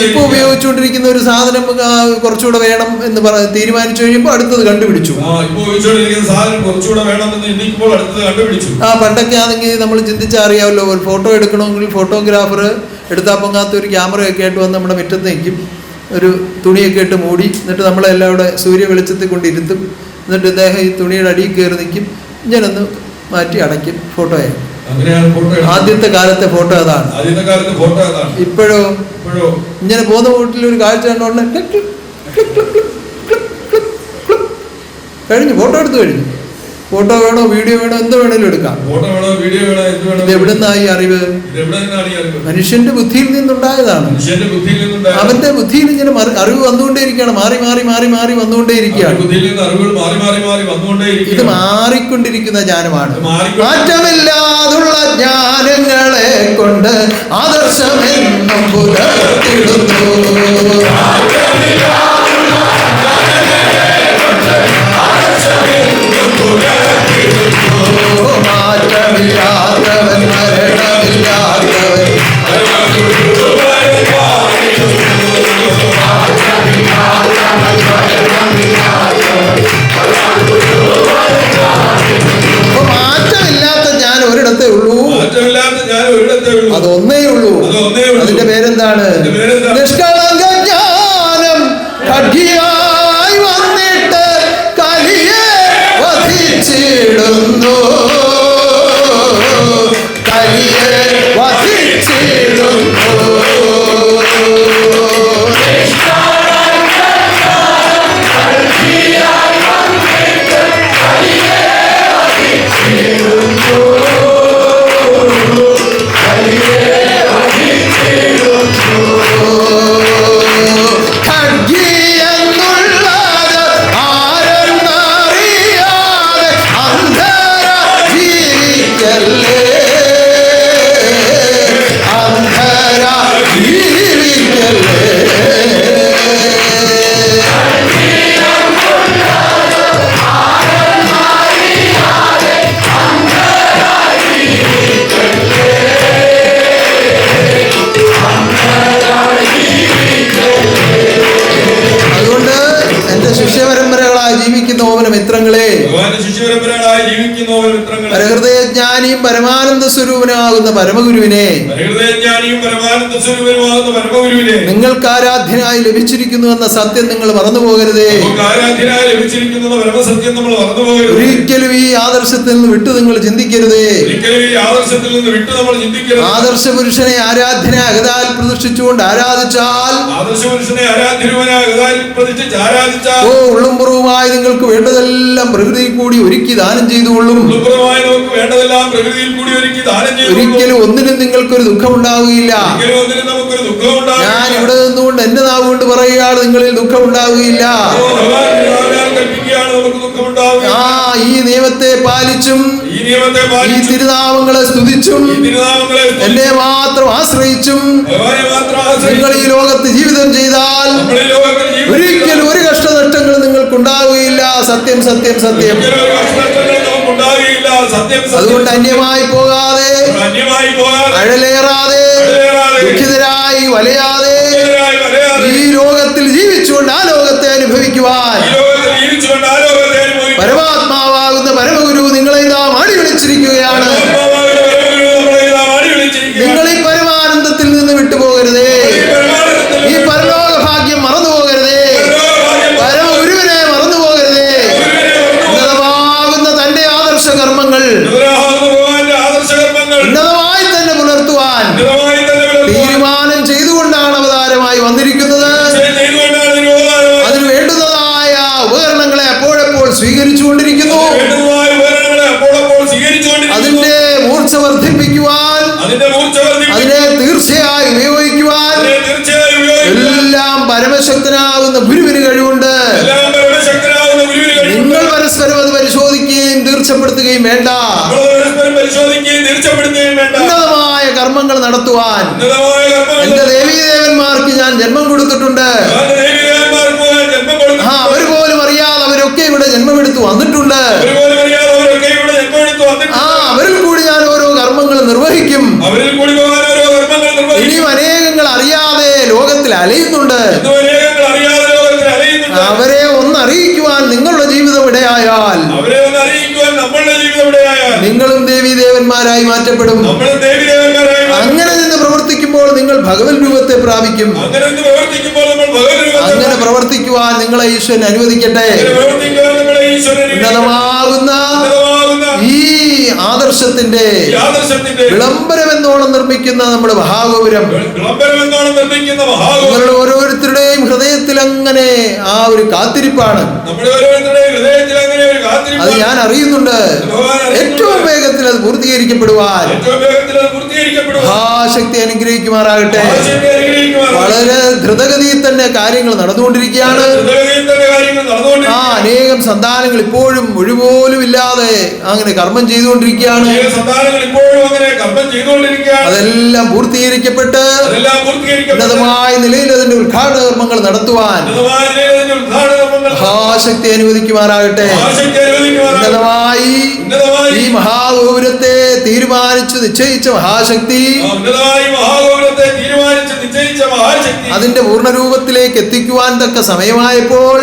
ഇപ്പൊ ഉപയോഗിച്ചുകൊണ്ടിരിക്കുന്ന ഒരു സാധനം കുറച്ചുകൂടെ വേണം എന്ന് തീരുമാനിച്ചു കഴിയുമ്പോൾ അടുത്തത് കണ്ടുപിടിച്ചു. പണ്ടൊക്കെ ആണെങ്കിൽ നമ്മൾ ചിന്തിച്ചറിയാമല്ലോ, ഒരു ഫോട്ടോ എടുക്കണമെങ്കിൽ ഫോട്ടോഗ്രാഫർ എടുത്താൽ പൊങ്ങാത്ത ഒരു ക്യാമറയൊക്കെ ആയിട്ട് വന്ന് നമ്മുടെ മുറ്റത്ത് നിൽക്കും, ഒരു തുണിയൊക്കെ ഇട്ട് മൂടി, എന്നിട്ട് നമ്മളെല്ലാം ഇവിടെ സൂര്യ വെളിച്ചത്തിൽ കൊണ്ടിരുത്തും. എന്നിട്ട് ഇദ്ദേഹം ഈ തുണിയുടെ അടിയിൽ കയറി നിൽക്കും, ഞാനൊന്ന് മാറ്റി അടയ്ക്കും, ഫോട്ടോയായി. ആദ്യത്തെ കാലത്തെ ഫോട്ടോ അതാണ്. ഇപ്പോഴോ ഇങ്ങനെ പോകുന്ന വീട്ടിൽ ഒരു കാഴ്ച കണ്ടോണ്ട് കഴിഞ്ഞു, ഫോട്ടോ എടുത്തു കഴിഞ്ഞു. ഫോട്ടോ വേണോ വീഡിയോ വേണോ എന്ത് വേണേലും എടുക്കാം. ഇത് എവിടുന്നായി അറിവ്? മനുഷ്യന്റെ ബുദ്ധിയിൽ നിന്നുണ്ടായതാണ്. അവന്റെ ബുദ്ധിയിൽ ഇങ്ങനെ അറിവ് വന്നുകൊണ്ടേയിരിക്കുകയാണ്, മാറി മാറി മാറി മാറി വന്നുകൊണ്ടേയിരിക്കുകയാണ്. ഇത് മാറിക്കൊണ്ടിരിക്കുന്ന ജ്ഞാനമാണ്. മാറ്റമില്ലാതുള്ള ജ്ഞാനങ്ങളെ കൊണ്ട് ആദർശമെന്നും പുലർത്തിടുന്നു. മാറ്റമില്ലാത്തവൻ, മരണമില്ലാത്തവൻ, മാറ്റമില്ലാത്ത ഞാൻ ഒരിടത്തേ ഉള്ളൂ. അതൊന്നേ ഉള്ളൂ. അതിന്റെ പേരെന്താണ്? നിഷ്കളങ്ക ജ്ഞാനം കഠിയായി വന്നിട്ട് കലിയെ വധിച്ചിടുന്നു. കലിയെ വധിച്ചിടുന്നു. പരമാനന്ദ സ്വരൂപനാകുന്ന പരമഗുരുവിനെ ഹൃദയജ്ഞാനിയും പരമാനന്ദ സ്വരൂപനുമാകുന്ന പരമഗുരുവിനെ നിങ്ങൾക്ക് ആരാധ്യനായി ലഭിച്ചിരിക്കുന്നു എന്ന സത്യം നിങ്ങൾ മറന്നു പോകരുതേ. നമുക്ക് ആരാധ്യനായി ലഭിച്ചിരിക്കുന്ന പരമസത്യം നമ്മൾ മറന്നു പോകരുത്. ഒരിക്കലും ഈ ആദർശത്തിൽ നിന്ന് വിട്ടു നിങ്ങൾ ചിന്തിക്കരുതേ. ഒരിക്കലും ഈ ആദർശത്തിൽ നിന്ന് വിട്ടു നമ്മൾ ചിന്തിക്കരുത്. ആദർശ പുരുഷനെ ആരാധ്യനായ അകതാൽ പ്രതിഷ്ഠിച്ചുകൊണ്ട് ആരാധിച്ചാൽ, ആദർശ പുരുഷനെ ആരാധ്യനായ അകതാൽ പ്രതിഷ്ഠിച്ച് ആരാധിച്ചാൽ, ഓ ഉള്ളും പുറവുമായി നിങ്ങൾക്ക് വേണ്ടതെല്ലാം പ്രകൃതിയിൽ കൂടി ഒരുക്കി ദാനം ചെയ്തുകൊള്ളും. ഉള്ളുപുറമായി നമുക്ക് വേണ്ടതെല്ലാം പ്രകൃതിയിൽ കൂടി ഒരുക്കി ദാനം ചെയ്തു. ഒരിക്കലും ഒന്നിനും നിങ്ങൾക്കൊരു ദുഃഖം ഉണ്ടാവുകയില്ല. ഒരിക്കലും ഒന്നിനും നമുക്കൊരു ദുഃഖം ഉണ്ടാവില്ല. ഞാൻ ഇവിടെ നിന്നുകൊണ്ട് എന്റെ നാവ് കൊണ്ട് പറയുകയാണ്, നിങ്ങളിൽ ദുഃഖം ഉണ്ടാവുകയില്ല. കൽപ്പിക്കുകയാണ്, നമുക്ക് ദുഃഖം ഉണ്ടാവുക. ഈ നിയമത്തെ പാലിച്ചും ഈ നിയമത്തെ ഈ തിരുനാമങ്ങളെ സ്തുതിച്ചും തിരുനാമങ്ങളെ എന്നെ മാത്രം ആശ്രയിച്ചും നിങ്ങൾ ഈ ലോകത്ത് ജീവിതം ചെയ്താൽ ഒരിക്കലും ഒരു കഷ്ടനഷ്ടങ്ങൾ നിങ്ങൾക്കുണ്ടാവുകയില്ല. സത്യം സത്യം സത്യം. അതുകൊണ്ട് അന്യമായി പോകാതെ, അഴലേറാതെ, ദുഃഖിതരായി വലയാതെ ഈ ലോകത്തിൽ ജീവിച്ചുകൊണ്ട് ആ ലോകത്തെ അനുഭവിക്കുവാൻ പരമാത്മാവാകുന്ന പരമഗുരു നിങ്ങളെ നാം ആടി വിളിച്ചിരിക്കുകയാണ്. നിങ്ങൾ ഈ പരമാനന്ദത്തിൽ നിന്ന് വിട്ടുപോകരുതേ. ഈ പരലോക ഭാഗ്യം മറന്നു പോകരുതേ. പരമഗുരുവിനെ മറന്നു പോകരുതേ. ഉന്നതമാകുന്ന തന്റെ ആദർശ കർമ്മങ്ങൾ ഉന്നതമായി തന്നെ പുലർത്തുവാൻ തീരുമാനം ചെയ്തുകൊണ്ടാണ് അവതാരമായി വന്നിരിക്കുന്നത്. അതിന് വേണ്ടുന്നതായ ഉപകരണങ്ങളെ അപ്പോഴെപ്പോൾ സ്വീകരിച്ചുകൊണ്ടിരിക്കുന്നു. അതിന്റെ മൂർച്ച വർദ്ധിപ്പിക്കുവാൻ, അതിനെ തീർച്ചയായും ഉപയോഗിക്കുവാൻ എല്ലാം പരമശക്തനാകുന്ന ഗുരുവിന് കഴിവുണ്ട്. നിങ്ങൾ പരസ്പരം അത് പരിശോധിക്കുകയും തീർച്ചപ്പെടുത്തുകയും വേണ്ട. ഉന്നതമായ കർമ്മങ്ങൾ നടത്തുവാൻ എന്റെ ദേവീദേവന്മാർക്ക് ഞാൻ ജന്മം കൊടുത്തിട്ടുണ്ട്. അവർ പോലും അറിയാതെ അവരൊക്കെ ഇവിടെ ജന്മമെടുത്ത് വന്നിട്ടുണ്ട്. അവരിൽ കൂടി ഞാൻ ഓരോ കർമ്മങ്ങൾ നിർവഹിക്കും. ഇനിയും അനേകങ്ങൾ അറിയാതെ ലോകത്തിൽ അലയുന്നുണ്ട്. അവരെ ഒന്ന് അറിയിക്കുവാൻ നിങ്ങളുടെ ജീവിതം ഇടയായാൽ നിങ്ങളും ദേവീദേവന്മാരായി മാറ്റപ്പെടും. അങ്ങനെ നിന്ന് പ്രവർത്തിക്കുമ്പോൾ നിങ്ങൾ ഭഗവത് രൂപത്തെ പ്രാപിക്കും. അങ്ങനെ പ്രവർത്തിക്കുവാൻ നിങ്ങളെ ഈശ്വരൻ അനുവദിക്കട്ടെ. ഉന്നതമാകുന്ന ഈ ആദർശത്തിന്റെ വിളംബരമെന്നോണം നിർമ്മിക്കുന്ന നമ്മുടെ മഹാഗോപുരം നിങ്ങളുടെ ഓരോരുത്തരുടെയും ഹൃദയത്തിൽ അങ്ങനെ ആ ഒരു കാത്തിരിപ്പാണ്. അത് ഞാൻ അറിയുന്നുണ്ട്. ഏറ്റവും വേഗത്തിൽ അത് പൂർത്തീകരിക്കപ്പെടുവാൻ മഹാശക്തി അനുഗ്രഹിക്കുമാറാകട്ടെ. വളരെ ദ്രുതഗതിയിൽ തന്നെ കാര്യങ്ങൾ നടന്നുകൊണ്ടിരിക്കുകയാണ്. അനേകം സന്താനങ്ങൾ ഇപ്പോഴും ഒഴിപോലും ഇല്ലാതെ അങ്ങനെ കർമ്മം ചെയ്തുകൊണ്ടിരിക്കുകയാണ്. അതെല്ലാം പൂർത്തീകരിക്കപ്പെട്ട് ഉന്നതമായ നിലയിൽ അതിന്റെ ഉദ്ഘാടന കർമ്മങ്ങൾ നടത്തുവാൻ മഹാശക്തി അനുവദിക്കുമാറാകട്ടെ. ഉന്നതമായി ഈ മഹാഗോപുരത്തെ തീരുമാനിച്ചു നിശ്ചയിച്ച മഹാശക്തി അതിന്റെ പൂർണ്ണരൂപത്തിലേക്ക് എത്തിക്കുവാൻ തക്ക സമയമായപ്പോൾ,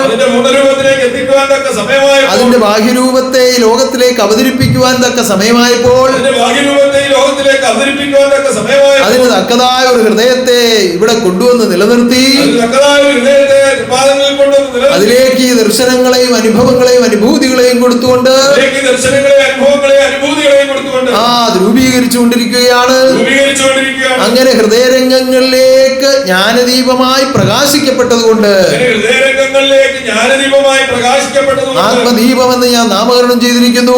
അതിന്റെ ബാഹ്യരൂപത്തെ ഈ ലോകത്തിലേക്ക് അവതരിപ്പിക്കുവാൻ തക്ക സമയമായപ്പോൾ, അതിന് തക്കതായ ഒരു ഹൃദയത്തെ ഇവിടെ കൊണ്ടുവന്ന് നിലനിർത്തി അതിലേക്ക് ഈ ദർശനങ്ങളെയും അനുഭവങ്ങളെയും അനുഭൂതികളെയും കൊടുത്തുകൊണ്ട് രൂപീകരിച്ചുകൊണ്ടിരിക്കുകയാണ്. അങ്ങനെ ഹൃദയരംഗങ്ങളിലേക്ക് ജ്ഞാനദീപമായി പ്രകാശിക്കപ്പെട്ടതുകൊണ്ട് ആത്മദീപം എന്ന് ഞാൻ നാമകരണം ചെയ്തിരിക്കുന്നു.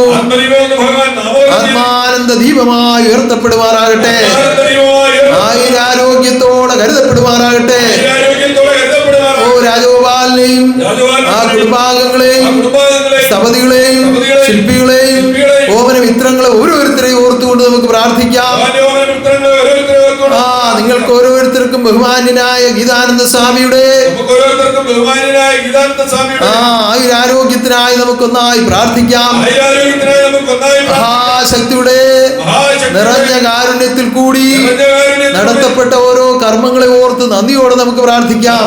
ആത്മാനന്ദ ദീപമായി ഉയർത്തപ്പെടുമാറാകട്ടെ. ആയുരാരോഗ്യത്തോടെ കരുതപ്പെടുമാറാകട്ടെ. ഓ രാജഗോപാലിനെയും ആ കുടുംബാംഗങ്ങളെയും സ്ഥപതികളെയും ശില്പികളെയും ഓമന മിത്രങ്ങളെ ഓരോരുത്തരെയും ഓർത്തുകൊണ്ട് നമുക്ക് പ്രാർത്ഥിക്കാം. നിങ്ങൾക്ക് ഓരോരുത്തർക്കും ബഹുമാന്യനായ ഗീതാനന്ദ സ്വാമിയുടെ ആയുരാരോഗ്യത്തിനായി നമുക്കൊന്നായി പ്രാർത്ഥിക്കാം. മഹാശക്തിയുടെ നിറഞ്ഞ കാരുണ്യത്തിൽ കൂടി നടത്തപ്പെട്ട ഓരോ കർമ്മങ്ങളെ ഓർത്ത് നന്ദിയോടെ നമുക്ക് പ്രാർത്ഥിക്കാം.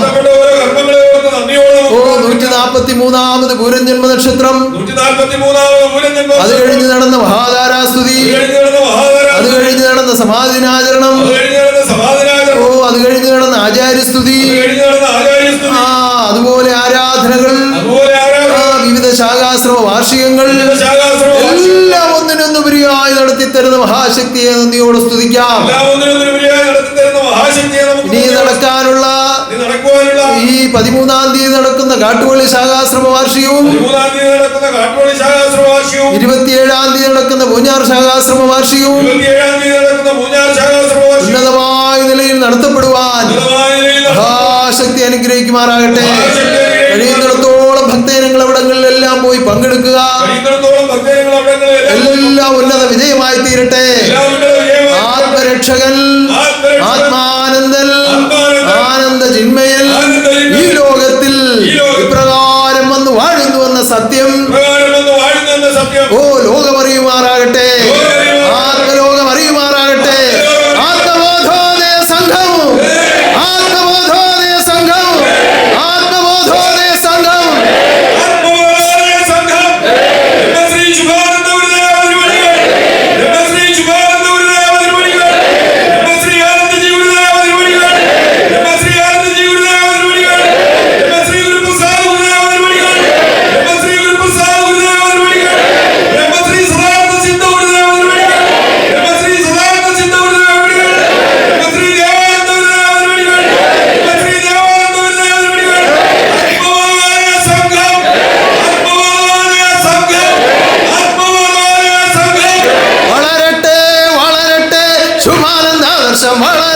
ഓർത്ത് നന്ദിയോടെ ഓ 143-ാമത് പൂരം ജന്മ നക്ഷത്രം, 143-ാമത് പൂരം ജന്മ അത് കഴിഞ്ഞ് നടന്ന മഹാധാരാസ്തുതി, അത് കഴിഞ്ഞ് നടന്ന സമാധിനാചരണം, ഓ അത് കഴിഞ്ഞ് നടന്ന ആചാര്യസ്തുതി, ആ അതുപോലെ ആരാധനകൾ, വിവിധ ശാഖാശ്രമ വാർഷികങ്ങൾ എല്ലാം ഒന്നിനൊന്നുപരിയായി നടത്തി തരുന്ന മഹാശക്തിയെ നന്ദിയോടെ സ്തുതിക്കാം. ഇനി നടക്കാനുള്ള ഈ 13-ാം തീയതി നടക്കുന്ന കാട്ടുപള്ളി ശാഖാശ്രമ വാർഷികവും 27-ാം തീയതി നടക്കുന്ന പൂഞ്ഞാർ ശാഖാശ്രമ വാർഷികവും ഉന്നതമായ നിലയിൽ നടത്തപ്പെടുവാൻ മഹാശക്തി അനുഗ്രഹിക്കുമാറാകട്ടെ. കഴിയുന്നിടത്തോളം ഭക്തജനങ്ങൾ അവിടങ്ങളിലെല്ലാം പോയി പങ്കെടുക്കുക. എല്ലാം ഉന്നത വിജയമായി തീരട്ടെ. ആത്മരക്ഷകൻ, ആത്മാനന്ദൻ, ആനന്ദ ചിന്മയൻ ഈ ലോകത്തിൽ ഇപ്രകാരം വന്ന് വാഴുന്നുവെന്ന സത്യം ഓ ലോകമറിയുമാറാകട്ടെ. ആത്മലോകം അറിയുമാറാകട്ടെ. ആത്മബോധോദയ സംഘം, ആത്മബോധോദയ സംഘം, ആത്മബോധോദയ സംഘം. വളരട്ടെ, വളരട്ടെ, ശുഭാനന്ദാദർശം വളരട്ടെ.